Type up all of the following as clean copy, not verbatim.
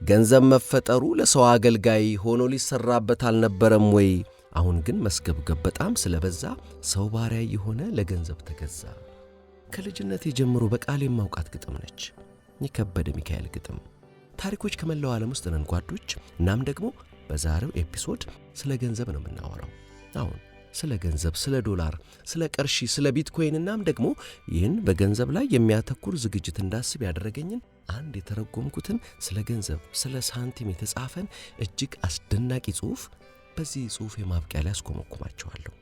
ገንዘብ መፈጠሩ ለሰው አገልጋይ ሆኖ ሊሰራበት አልነበረም ወይ? አሁን ግን መስገብገብ በጣም ስለበዛ ሰው ባሪያ የሆነ ለገንዘብ ተገዛ። ከልጅነቴ ጀምሮ በቃል የማውቃት ግጥም ነች። የከበደ ሚካኤል ግጥም። ታሪኮች ከመላው ዓለም ውስጥ ነን ጓዶች። እናም ደግሞ በዛሬው ኤፒሶድ ስለ ገንዘብ ነው የምናወራው። አሁን ስለ ገንዘብ፣ ስለ ዶላር፣ ስለ ቀርሺ፣ ስለ ቢትኮይን እናም ደግሞ ይህን በገንዘብ ላይ የሚያተኩር ዝግጅት እንዳስብ ያደረገኝን አንድ የተረጎምኩትን ስለ ገንዘብ፣ ስለ ሳንቲም የተጻፈን እጅግ አስደናቂ ጽሑፍ በዚህ ጽሑፍ የማብቂያ ላይ አስኮመኩማቸዋለሁ።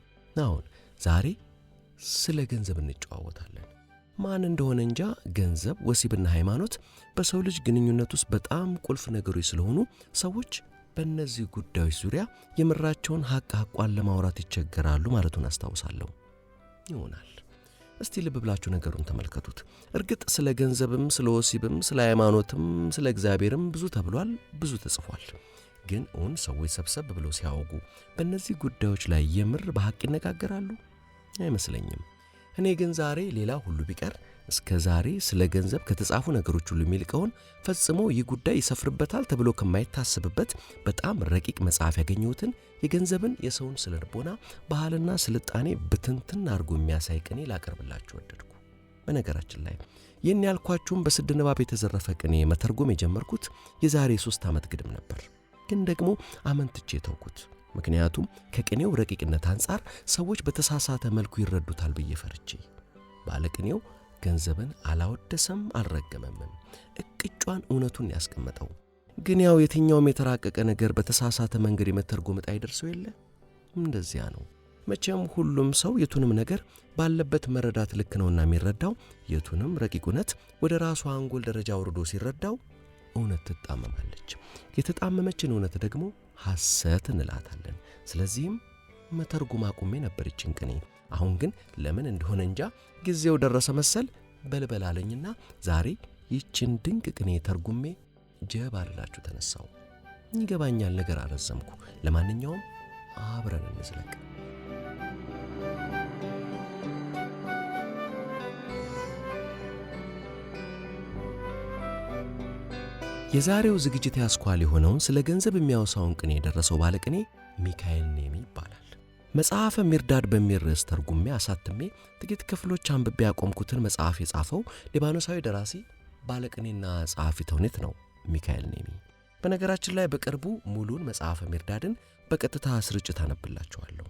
አሁን ዛሬ ስለ ገንዘብ እንጨዋወታለን። ማን እንደሆነ እንጃ ገንዘብ፣ ወሲብና ሃይማኖት በሰው ልጅ ግንኙነት ውስጥ በጣም ቁልፍ ነገሮች ስለሆኑ ሰዎች በእነዚህ ጉዳዮች ዙሪያ የምራቸውን ሐቋን ለማውራት ይቸገራሉ ማለቱን አስታውሳለሁ። ይሆናል። እስቲ ልብ ብላችሁ ነገሩን ተመልከቱት። እርግጥ ስለ ገንዘብም፣ ስለ ወሲብም፣ ስለ ሃይማኖትም፣ ስለ እግዚአብሔርም ብዙ ተብሏል፣ ብዙ ተጽፏል። ግን ሰዎች ሰብሰብ ብለው ሲያወጉ በእነዚህ ጉዳዮች ላይ የምር በሐቅ ይነጋገራሉ? አይመስለኝም። እኔ ግን ዛሬ ሌላ ሁሉ ቢቀር እስከ ዛሬ ስለ ገንዘብ ከተጻፉ ነገሮች ሁሉ የሚልቀውን ፈጽሞ ይህ ጉዳይ ይሰፍርበታል ተብሎ ከማይታሰብበት በጣም ረቂቅ መጽሐፍ ያገኘሁትን የገንዘብን የሰውን ስነ ልቦና፣ ባህልና ስልጣኔ ብትንትን አድርጎ የሚያሳይ ቅኔ ላቀርብላችሁ ወደድኩ። በነገራችን ላይ ይህን ያልኳችሁም በስድ ንባብ የተዘረፈ ቅኔ መተርጎም የጀመርኩት የዛሬ 3 ዓመት ግድም ነበር። ግን ደግሞ አመንትቼ ተውኩት። ምክንያቱም ከቅኔው ረቂቅነት አንጻር ሰዎች በተሳሳተ መልኩ ይረዱታል ብዬ ፈርቼ። ባለቅኔው ገንዘብን አላወደሰም አልረገመም፣ እቅጯን እውነቱን ያስቀመጠው። ግን ያው የትኛውም የተራቀቀ ነገር በተሳሳተ መንገድ የመተርጎም ዕጣ ይደርሰው የለ? እንደዚያ ነው። መቼም ሁሉም ሰው የቱንም ነገር ባለበት መረዳት ልክ ነውና የሚረዳው የቱንም ረቂቅ እውነት ወደ ራሱ አንጎል ደረጃ አውርዶ ሲረዳው እውነት ትጣመማለች። የተጣመመችን እውነት ደግሞ ሐሰት እንላታለን። ስለዚህም መተርጎም አቁሜ ነበር ይችን ቅኔ። አሁን ግን ለምን እንደሆነ እንጃ ጊዜው ደረሰ መሰል በልበላለኝና ዛሬ ይችን ድንቅ ቅኔ ተርጉሜ ጀባ ልላችሁ ተነሳው። ይገባኛል ነገር አረዘምኩ። ለማንኛውም አብረን እንዝለቅ። የዛሬው ዝግጅት ያስኳል የሆነውን ስለ ገንዘብ የሚያወሳውን ቅኔ የደረሰው ባለቅኔ ሚካኤል ኔሚ ይባላል። መጽሐፈ ሚርዳድ በሚል ርዕስ ተርጉሜ አሳትሜ ጥቂት ክፍሎች አንብቤ ያቆምኩትን መጽሐፍ የጻፈው ሊባኖሳዊ ደራሲ ባለቅኔና ጸሐፊ ተውኔት ነው ሚካኤል ኔሚ። በነገራችን ላይ በቅርቡ ሙሉን መጽሐፈ ሚርዳድን በቀጥታ ስርጭት አነብላችኋለሁ።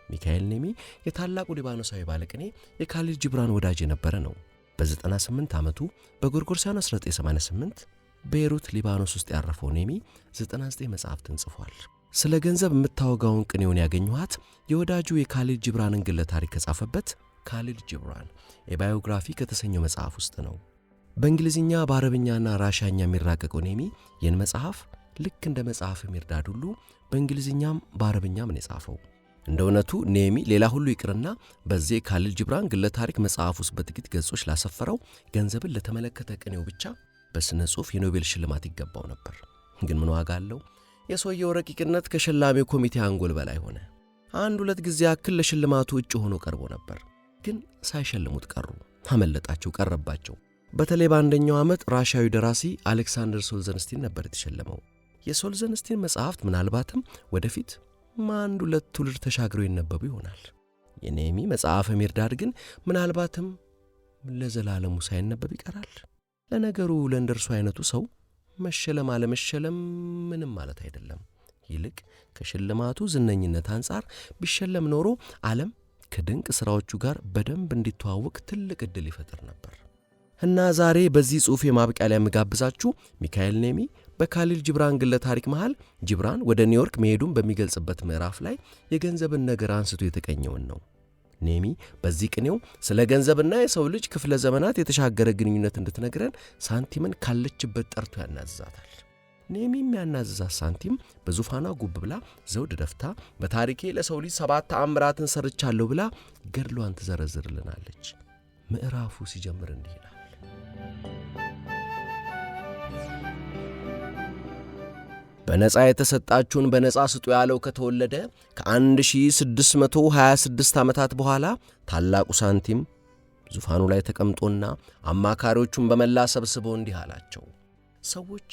ሚካኤል ኔሚ የታላቁ ሊባኖሳዊ ባለቅኔ የካሊል ጂብራን ወዳጅ የነበረ ነው። በ98 ዓመቱ በጎርጎሮሳውያኑ 1988 ቤይሩት ሊባኖስ ውስጥ ያረፈው ኔሚ 99 መጽሐፍትን ጽፏል። ስለ ገንዘብ የምታወጋውን ቅኔውን ያገኘኋት የወዳጁ የካሊል ጂብራንን ግለ ታሪክ ከጻፈበት ካሊል ጂብራን የባዮግራፊ ከተሰኘው መጽሐፍ ውስጥ ነው። በእንግሊዝኛ በአረብኛና ራሻኛ የሚራቀቀው ኔሚ ይህን መጽሐፍ ልክ እንደ መጽሐፍ ሚርዳድ ሁሉ በእንግሊዝኛም በአረብኛም ነው የጻፈው። እንደ እውነቱ ኔሚ ሌላ ሁሉ ይቅርና በዚህ ካሊል ጂብራን ግለ ታሪክ መጽሐፍ ውስጥ በጥቂት ገጾች ላሰፈረው ገንዘብን ለተመለከተ ቅኔው ብቻ በስነ ጽሑፍ የኖቤል ሽልማት ይገባው ነበር። ግን ምን ዋጋ አለው? የሰውየው ረቂቅነት ከሸላሚው ኮሚቴ አንጎል በላይ ሆነ። 1-2 ጊዜ ያክል ለሽልማቱ እጩ ሆኖ ቀርቦ ነበር። ግን ሳይሸልሙት ቀሩ። አመለጣቸው፣ ቀረባቸው። በተለይ በአንደኛው ዓመት ራሻዊ ደራሲ አሌክሳንደር ሶልዘንስቲን ነበር የተሸለመው። የሶልዘንስቲን መጽሐፍት ምናልባትም ወደፊት 1-2 ትውልድ ተሻግረው ይነበቡ ይሆናል። የኔሚ መጽሐፈ ሚርዳድ ግን ምናልባትም ለዘላለሙ ሳይነበብ ይቀራል። ለነገሩ ለእንደርሱ አይነቱ ሰው መሸለም አለመሸለም ምንም ማለት አይደለም። ይልቅ ከሽልማቱ ዝነኝነት አንጻር ቢሸለም ኖሮ ዓለም ከድንቅ ሥራዎቹ ጋር በደንብ እንዲተዋወቅ ትልቅ ዕድል ይፈጥር ነበር። እና ዛሬ በዚህ ጽሑፍ የማብቂያ ላይ የምጋብዛችሁ ሚካኤል ኔሚ በካሊል ጂብራን ግለ ታሪክ መሃል ጂብራን ወደ ኒውዮርክ መሄዱን በሚገልጽበት ምዕራፍ ላይ የገንዘብን ነገር አንስቶ የተቀኘውን ነው። ኔሚ በዚህ ቅኔው ስለ ገንዘብና የሰው ልጅ ክፍለ ዘመናት የተሻገረ ግንኙነት እንድትነግረን ሳንቲምን ካለችበት ጠርቶ ያናዝዛታል። ኔሚ የሚያናዝዛት ሳንቲም በዙፋኗ ጉብ ብላ ዘውድ ደፍታ በታሪኬ ለሰው ልጅ 7 ተአምራትን ሰርቻለሁ ብላ ገድሏን ትዘረዝርልናለች። ምዕራፉ ሲጀምር እንዲህ ይላል። በነጻ የተሰጣችሁን በነጻ ስጡ ያለው ከተወለደ ከ1626 ዓመታት በኋላ ታላቁ ሳንቲም ዙፋኑ ላይ ተቀምጦና አማካሪዎቹን በመላ ሰብስበው እንዲህ አላቸው። ሰዎች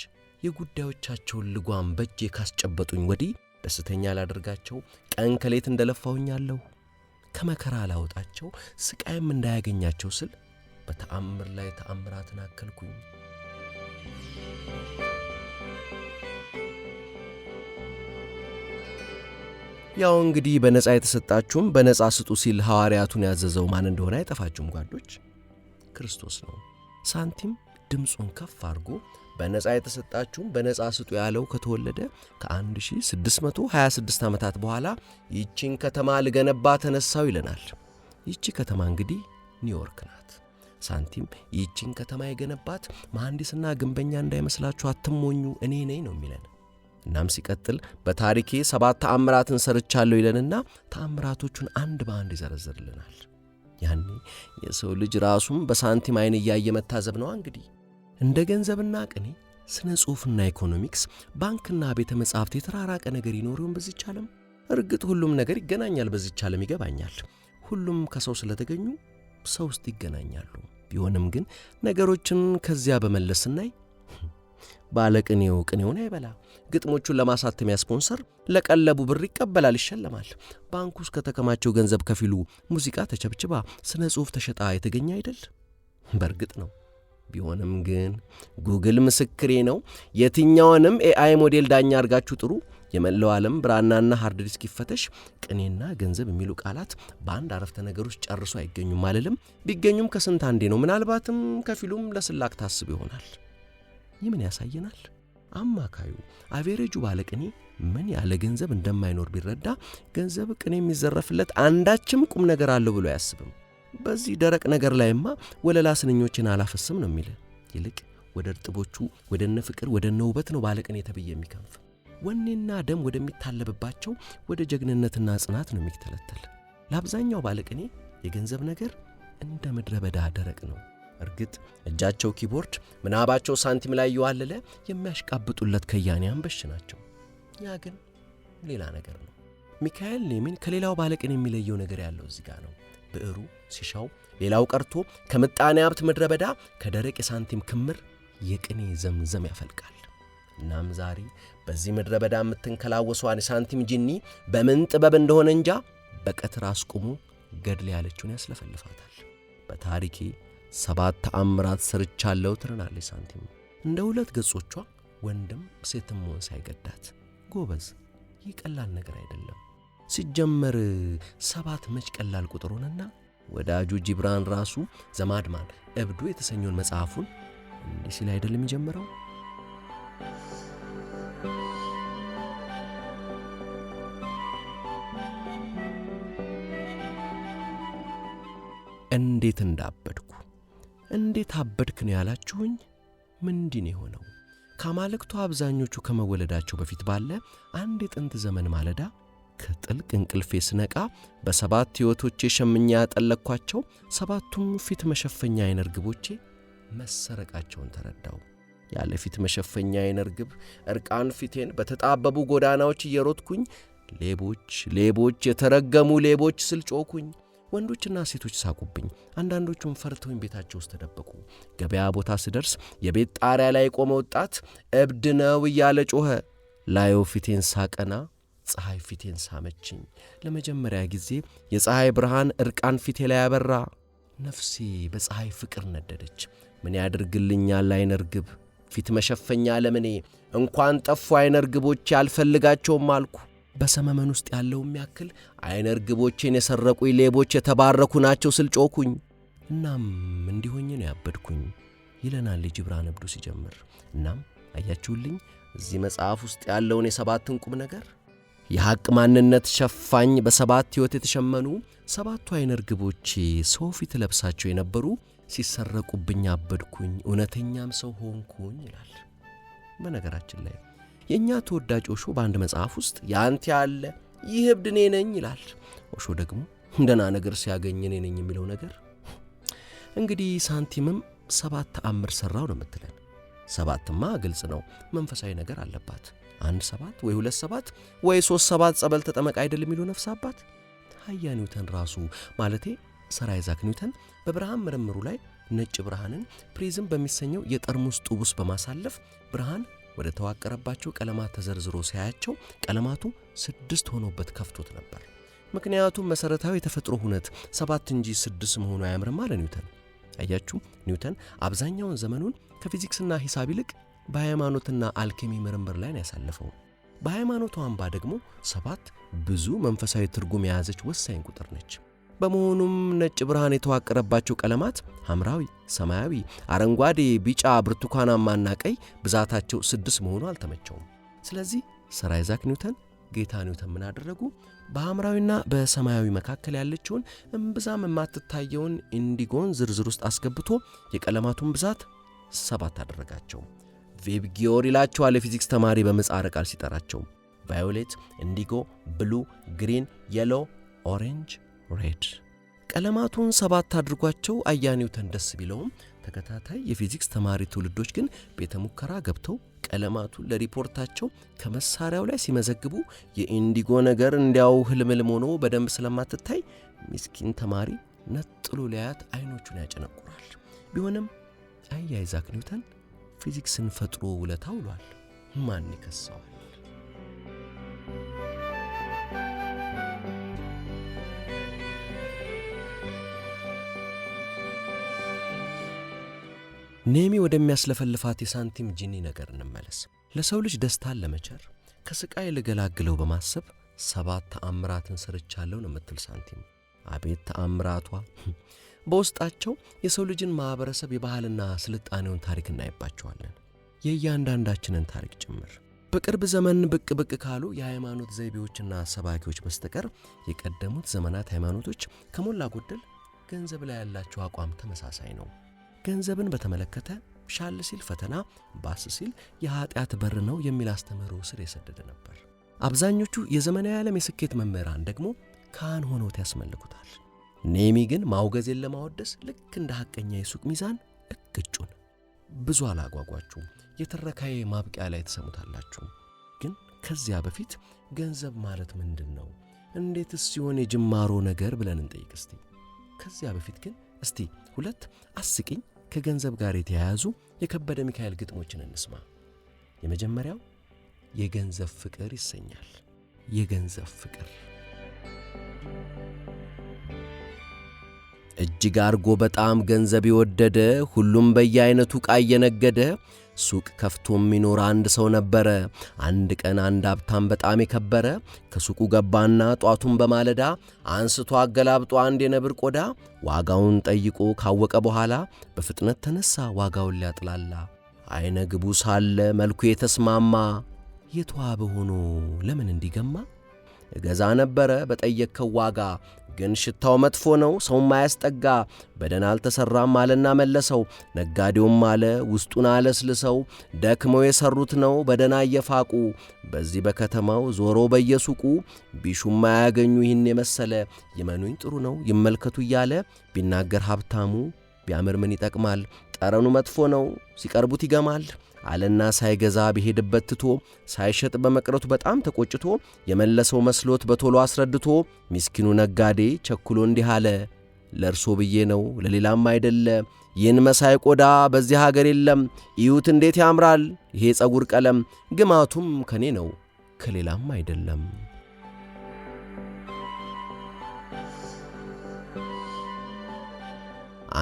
የጉዳዮቻቸውን ልጓም በእጄ ካስጨበጡኝ ወዲህ ደስተኛ ላደርጋቸው ቀን ከሌት እንደለፋሁኛለሁ። ከመከራ ላወጣቸው ስቃይም እንዳያገኛቸው ስል በተአምር ላይ ተአምራትን አከልኩኝ። ያው እንግዲህ በነጻ የተሰጣችሁም በነጻ ስጡ ሲል ሐዋርያቱን ያዘዘው ማን እንደሆነ አይጠፋችሁም ጓዶች፣ ክርስቶስ ነው። ሳንቲም ድምፁን ከፍ አድርጎ በነጻ የተሰጣችሁም በነጻ ስጡ ያለው ከተወለደ ከ1626 ዓመታት በኋላ ይህችን ከተማ ልገነባ ተነሳው ይለናል። ይህቺ ከተማ እንግዲህ ኒውዮርክ ናት። ሳንቲም ይህችን ከተማ የገነባት መሐንዲስና ግንበኛ እንዳይመስላችሁ አትሞኙ፣ እኔ ነኝ ነው የሚለን። እናም ሲቀጥል በታሪኬ 7 ተአምራትን ሰርቻለሁ ይለንና ተአምራቶቹን አንድ በአንድ ይዘረዝርልናል። ያኔ የሰው ልጅ ራሱም በሳንቲም አይን እያየ መታዘብ ነው። እንግዲህ እንደ ገንዘብና ቅኔ፣ ስነ ጽሑፍና ኢኮኖሚክስ፣ ባንክና ቤተ መጻሕፍት የተራራቀ ነገር ይኖረውን በዚህች ዓለም? እርግጥ ሁሉም ነገር ይገናኛል በዚህች ዓለም ይገባኛል። ሁሉም ከሰው ስለተገኙ ሰው ውስጥ ይገናኛሉ። ቢሆንም ግን ነገሮችን ከዚያ በመለስ ስናይ ባለቅኔው ቅኔውን አይበላ፣ ግጥሞቹን ለማሳተሚያ ስፖንሰር ለቀለቡ ብር ይቀበላል፣ ይሸለማል። ባንኩ ውስጥ ከተከማቸው ገንዘብ ከፊሉ ሙዚቃ ተቸብችባ ስነ ጽሑፍ ተሸጣ የተገኘ አይደል? በእርግጥ ነው። ቢሆንም ግን ጉግል ምስክሬ ነው። የትኛውንም ኤአይ ሞዴል ዳኛ አድርጋችሁ ጥሩ፣ የመላው ዓለም ብራናና ሃርድ ዲስክ ይፈተሽ፣ ቅኔና ገንዘብ የሚሉ ቃላት በአንድ አረፍተ ነገር ውስጥ ጨርሶ አይገኙም አልልም። ቢገኙም ከስንት አንዴ ነው። ምናልባትም ከፊሉም ለስላቅ ታስብ ይሆናል። ይህ ምን ያሳየናል? አማካዩ አቬሬጁ ባለቅኔ ምን ያለ ገንዘብ እንደማይኖር ቢረዳ ገንዘብ ቅኔ የሚዘረፍለት አንዳችም ቁም ነገር አለው ብሎ አያስብም። በዚህ ደረቅ ነገር ላይማ ወለላ ስንኞችን አላፈስም ነው የሚል። ይልቅ ወደ እርጥቦቹ ወደነ ፍቅር ወደነ ውበት ነው ባለቅኔ ተብዬ የሚከንፍ። ወኔና ደም ወደሚታለብባቸው ወደ ጀግንነትና ጽናት ነው የሚተለተል። ለአብዛኛው ባለቅኔ የገንዘብ ነገር እንደ ምድረ በዳ ደረቅ ነው። እርግጥ እጃቸው ኪቦርድ ምናባቸው ሳንቲም ላይ የዋለለ የሚያሽቃብጡለት ከያንያን በሽ ናቸው። ያ ግን ሌላ ነገር ነው። ሚካኤል ሌሚን ከሌላው ባለቅኔ የሚለየው ነገር ያለው እዚህ ጋር ነው። ብዕሩ ሲሻው ሌላው ቀርቶ ከምጣኔ ሀብት ምድረ በዳ ከደረቅ የሳንቲም ክምር የቅኔ ዘምዘም ያፈልቃል። እናም ዛሬ በዚህ ምድረ በዳ የምትንከላወሷን የሳንቲም ጂኒ በምን ጥበብ እንደሆነ እንጃ በቀትር አስቁሙ ገድል ያለችውን ያስለፈልፋታል። በታሪኬ 7 ተአምራት ሰርቻለሁ ትረናለች ሳንቲም። እንደ 2 ገጾቿ ወንድም ሴትም መሆን ሳይገዳት ጎበዝ። ይህ ቀላል ነገር አይደለም። ሲጀመር 7 መች ቀላል ቁጥር ሆነና ወዳጁ ጂብራን ራሱ ዘማድማን እብዱ የተሰኘውን መጽሐፉን እንዲህ ሲል አይደለም የሚጀምረው? እንዴት እንዳበድኩ እንዴት አበድክ ነው ያላችሁኝ? ምንድን የሆነው? ከአማልክቱ አብዛኞቹ ከመወለዳቸው በፊት ባለ አንድ የጥንት ዘመን ማለዳ ከጥልቅ እንቅልፌ ስነቃ በ7 ሕይወቶቼ ሸምኛ ያጠለቅኳቸው 7ቱም ፊት መሸፈኛ አይነ ርግቦቼ መሰረቃቸውን ተረዳው። ያለ ፊት መሸፈኛ አይነ ርግብ እርቃን ፊቴን በተጣበቡ ጎዳናዎች እየሮጥኩኝ ሌቦች ሌቦች የተረገሙ ሌቦች ስል ጮኩኝ። ወንዶችና ሴቶች ሳቁብኝ። አንዳንዶቹም ፈርተውኝ ቤታቸው ውስጥ ተደበቁ። ገበያ ቦታ ስደርስ የቤት ጣሪያ ላይ ቆመ ወጣት እብድ ነው እያለ ጮኸ። ላየው ፊቴን ሳቀና ፀሐይ ፊቴን ሳመችኝ። ለመጀመሪያ ጊዜ የፀሐይ ብርሃን እርቃን ፊቴ ላይ ያበራ። ነፍሴ በፀሐይ ፍቅር ነደደች። ምን ያድርግልኛል አይነ ርግብ ፊት መሸፈኛ ለምኔ እንኳን ጠፉ አይነ ርግቦቼ አልፈልጋቸውም አልኩ። በሰመመን ውስጥ ያለውም ያክል አይነ ርግቦቼን የሰረቁኝ ሌቦች የተባረኩ ናቸው ስል ጮኩኝ። እናም እንዲሆኝ ነው ያበድኩኝ ይለናል ጂብራን እብዱ ሲጀምር። እናም አያችሁልኝ እዚህ መጽሐፍ ውስጥ ያለውን የ7ን ቁም ነገር የሐቅ ማንነት ሸፋኝ በ7 ሕይወት የተሸመኑ 7ቱ አይነ ርግቦቼ ሰው ፊት ለብሳቸው የነበሩ ሲሰረቁብኝ አበድኩኝ፣ እውነተኛም ሰው ሆንኩኝ ይላል። በነገራችን ላይ የእኛ ተወዳጅ ኦሾ በአንድ መጽሐፍ ውስጥ ያንተ ያለ ይህ እብድ እኔ ነኝ ይላል። ኦሾ ደግሞ እንደና ነገር ሲያገኝ እኔ ነኝ የሚለው ነገር እንግዲህ ሳንቲምም 7 ተአምር ሠራው ነው የምትለን። 7ማ ግልጽ ነው መንፈሳዊ ነገር አለባት። 1 7 ወይ 2 7 ወይ 3 7 ጸበል ተጠመቅ አይደል የሚሉ ነፍስ አባት ሀያ ኒውተን ራሱ ማለቴ ሰር አይዛክ ኒውተን በብርሃን ምርምሩ ላይ ነጭ ብርሃንን ፕሪዝም በሚሰኘው የጠርሙስ ጡብ ውስጥ በማሳለፍ ብርሃን ወደ ተዋቀረባቸው ቀለማት ተዘርዝሮ ሲያያቸው ቀለማቱ 6 ሆኖበት ከፍቶት ነበር። ምክንያቱም መሰረታዊ የተፈጥሮ ሁነት 7 እንጂ 6 መሆኑ አያምርም አለ ኒውተን። አያችሁ፣ ኒውተን አብዛኛውን ዘመኑን ከፊዚክስና ሂሳብ ይልቅ በሃይማኖትና አልኬሚ ምርምር ላይ ያሳለፈው። በሃይማኖቱ አምባ ደግሞ 7 ብዙ መንፈሳዊ ትርጉም የያዘች ወሳኝ ቁጥር ነች። በመሆኑም ነጭ ብርሃን የተዋቀረባቸው ቀለማት ሐምራዊ፣ ሰማያዊ፣ አረንጓዴ፣ ቢጫ፣ ብርቱካናማና ቀይ ብዛታቸው 6 መሆኑ አልተመቸውም። ስለዚህ ሰር አይዛክ ኒውተን ጌታ ኒውተን ምን አደረጉ? በሐምራዊና በሰማያዊ መካከል ያለችውን እምብዛም የማትታየውን ኢንዲጎን ዝርዝር ውስጥ አስገብቶ የቀለማቱን ብዛት 7 አደረጋቸው። ቬብጊዮር ይላቸዋል የፊዚክስ ተማሪ በምህጻረ ቃል ሲጠራቸው። ቫዮሌት፣ ኢንዲጎ፣ ብሉ፣ ግሪን፣ የሎ፣ ኦሬንጅ፣ ሬድ። ቀለማቱን 7 አድርጓቸው አያ ኒውተን ደስ ቢለውም ተከታታይ የፊዚክስ ተማሪ ትውልዶች ግን ቤተ ሙከራ ገብተው ቀለማቱን ለሪፖርታቸው ከመሳሪያው ላይ ሲመዘግቡ የኢንዲጎ ነገር እንዲያው ህልምልም ሆኖ በደንብ ስለማትታይ ምስኪን ተማሪ ነጥሎ ሊያያት አይኖቹን ያጨነቁራል። ቢሆንም አያ አይዛክ ኒውተን ፊዚክስን ፈጥሮ ውለታ ውሏል። ማን ይከሰዋል? ኔሚ ወደሚያስለፈልፋት የሳንቲም ጂኒ ነገር እንመለስ። ለሰው ልጅ ደስታን ለመቸር ከስቃይ ልገላግለው በማሰብ 7 ተአምራትን ሰርቻለሁ ነው የምትል ሳንቲም። አቤት ተአምራቷ! በውስጣቸው የሰው ልጅን ማህበረሰብ የባህልና ስልጣኔውን ታሪክ እናይባቸዋለን፣ የእያንዳንዳችንን ታሪክ ጭምር። በቅርብ ዘመን ብቅ ብቅ ካሉ የሃይማኖት ዘይቤዎችና ሰባኪዎች በስተቀር የቀደሙት ዘመናት ሃይማኖቶች ከሞላ ጎደል ገንዘብ ላይ ያላቸው አቋም ተመሳሳይ ነው። ገንዘብን በተመለከተ ሻል ሲል ፈተና፣ ባስ ሲል የኃጢአት በር ነው የሚል አስተምህሮ ስር የሰደደ ነበር። አብዛኞቹ የዘመናዊ ዓለም የስኬት መምህራን ደግሞ ካህን ሆነውት ያስመልኩታል። ኔሚ ግን ማውገዜን ለማወደስ ልክ እንደ ሐቀኛ የሱቅ ሚዛን እቅጩን። ብዙ አላጓጓችሁም፣ የተረካዬ ማብቂያ ላይ ተሰሙታላችሁ። ግን ከዚያ በፊት ገንዘብ ማለት ምንድን ነው? እንዴትስ ሲሆን የጅማሮ ነገር ብለን እንጠይቅ እስቲ። ከዚያ በፊት ግን እስቲ 2 አስቂኝ ከገንዘብ ጋር የተያያዙ የከበደ ሚካኤል ግጥሞችን እንስማ። የመጀመሪያው የገንዘብ ፍቅር ይሰኛል። የገንዘብ ፍቅር እጅግ አርጎ በጣም ገንዘብ የወደደ ሁሉም በየአይነቱ ዕቃ እየነገደ ሱቅ ከፍቶ የሚኖር አንድ ሰው ነበረ። አንድ ቀን አንድ ሀብታም በጣም የከበረ ከሱቁ ገባና ጧቱን በማለዳ አንስቶ አገላብጦ አንድ የነብር ቆዳ ዋጋውን ጠይቆ ካወቀ በኋላ በፍጥነት ተነሳ ዋጋውን ሊያጥላላ። አይነ ግቡ ሳለ መልኩ የተስማማ የተዋበ ሆኖ ለምን እንዲገማ እገዛ ነበረ በጠየቅከው ዋጋ ግን ሽታው መጥፎ ነው ሰው ማያስጠጋ በደና አልተሰራም አለና መለሰው። ነጋዴውም አለ ውስጡን አለስልሰው ደክመው የሰሩት ነው በደና እየፋቁ በዚህ በከተማው ዞሮ በየሱቁ ቢሹም ማያገኙ ይህን የመሰለ ይመኑኝ ጥሩ ነው ይመልከቱ እያለ ቢናገር ሀብታሙ ቢያምር ምን ይጠቅማል ጠረኑ መጥፎ ነው ሲቀርቡት ይገማል አለና ሳይገዛ ቢሄድበት ትቶ ሳይሸጥ በመቅረቱ በጣም ተቆጭቶ የመለሰው መስሎት በቶሎ አስረድቶ ምስኪኑ ነጋዴ ቸኩሎ እንዲህ አለ ለእርሶ ብዬ ነው ለሌላም አይደለ ይህን መሳይ ቆዳ በዚህ ሀገር የለም እዩት እንዴት ያምራል ይሄ ጸጉር ቀለም ግማቱም ከኔ ነው ከሌላም አይደለም።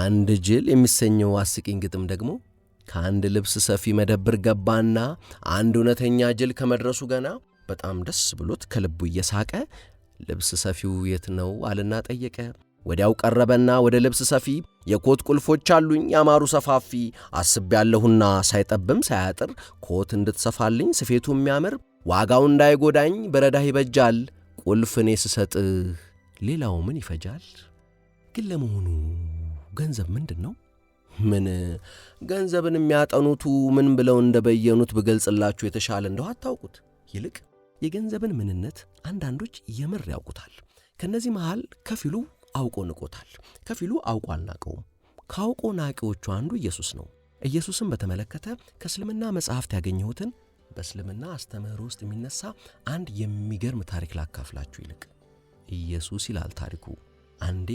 አንድ ጅል የሚሰኘው አስቂኝ ግጥም ደግሞ ከአንድ ልብስ ሰፊ መደብር ገባና አንድ እውነተኛ ጅል ከመድረሱ ገና በጣም ደስ ብሎት ከልቡ እየሳቀ ልብስ ሰፊው የት ነው አለና ጠየቀ። ወዲያው ቀረበና ወደ ልብስ ሰፊ የኮት ቁልፎች አሉኝ ያማሩ ሰፋፊ አስቤያለሁና ሳይጠብም ሳያጥር ኮት እንድትሰፋልኝ ስፌቱ የሚያምር ዋጋው እንዳይጎዳኝ በረዳህ ይበጃል ቁልፍ እኔ ስሰጥህ ሌላው ምን ይፈጃል? ግን ለመሆኑ ገንዘብ ምንድን ነው? ምን ገንዘብን የሚያጠኑቱ ምን ብለው እንደበየኑት ብገልጽላችሁ የተሻለ እንደው አታውቁት። ይልቅ የገንዘብን ምንነት አንዳንዶች የምር ያውቁታል። ከነዚህ መሃል ከፊሉ አውቆ ንቆታል፣ ከፊሉ አውቆ አልናቀውም። ካውቆ ናቂዎቹ አንዱ ኢየሱስ ነው። ኢየሱስን በተመለከተ ከእስልምና መጽሐፍት ያገኘሁትን በእስልምና አስተምህሮ ውስጥ የሚነሳ አንድ የሚገርም ታሪክ ላካፍላችሁ። ይልቅ ኢየሱስ ይላል ታሪኩ አንዴ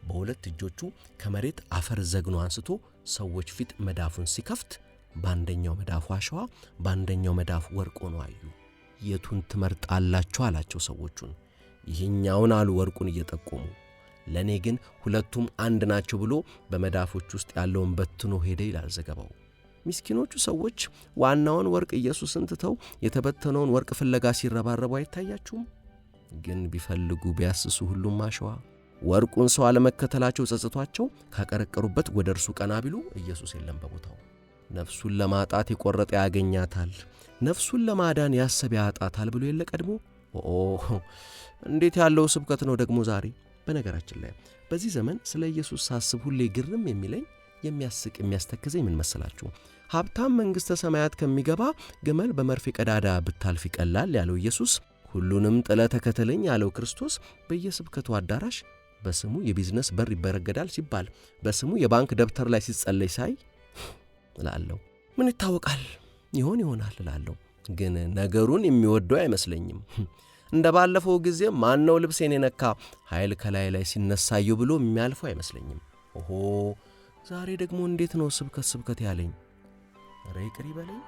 በሁለት እጆቹ ከመሬት አፈር ዘግኖ አንስቶ ሰዎች ፊት መዳፉን ሲከፍት በአንደኛው መዳፉ አሸዋ፣ በአንደኛው መዳፉ ወርቅ ሆኖ አዩ። የቱን ትመርጣላችሁ አላቸው ሰዎቹን። ይህኛውን አሉ ወርቁን እየጠቆሙ። ለእኔ ግን ሁለቱም አንድ ናቸው ብሎ በመዳፎች ውስጥ ያለውን በትኖ ሄደ ይላል ዘገባው። ምስኪኖቹ ሰዎች ዋናውን ወርቅ ኢየሱስን ትተው የተበተነውን ወርቅ ፍለጋ ሲረባረቡ አይታያችሁም? ግን ቢፈልጉ ቢያስሱ ሁሉም አሸዋ። ወርቁን ሰው አለመከተላቸው ጸጽቷቸው ካቀረቀሩበት ወደ እርሱ ቀና ቢሉ ኢየሱስ የለም በቦታው። ነፍሱን ለማጣት የቆረጠ ያገኛታል፣ ነፍሱን ለማዳን ያሰበ ያጣታል ብሎ የለ ቀድሞ። እንዴት ያለው ስብከት ነው ደግሞ ዛሬ! በነገራችን ላይ በዚህ ዘመን ስለ ኢየሱስ ሳስብ ሁሌ ግርም የሚለኝ የሚያስቅ የሚያስተክዘኝ ምን መሰላችሁ? ሀብታም መንግሥተ ሰማያት ከሚገባ ግመል በመርፌ ቀዳዳ ብታልፍ ይቀላል ያለው ኢየሱስ፣ ሁሉንም ጥለ ተከተለኝ ያለው ክርስቶስ በየስብከቱ አዳራሽ በስሙ የቢዝነስ በር ይበረገዳል ሲባል በስሙ የባንክ ደብተር ላይ ሲጸለይ ሳይ እላለሁ ምን ይታወቃል ይሆናል እላለሁ። ግን ነገሩን የሚወደው አይመስለኝም። እንደ ባለፈው ጊዜ ማነው ልብሴን የነካ ኃይል ከላይ ላይ ሲነሳየው ብሎ የሚያልፈው አይመስለኝም። ዛሬ ደግሞ እንዴት ነው ስብከት ያለኝ? ኧረ ይቅር ይበለኝ።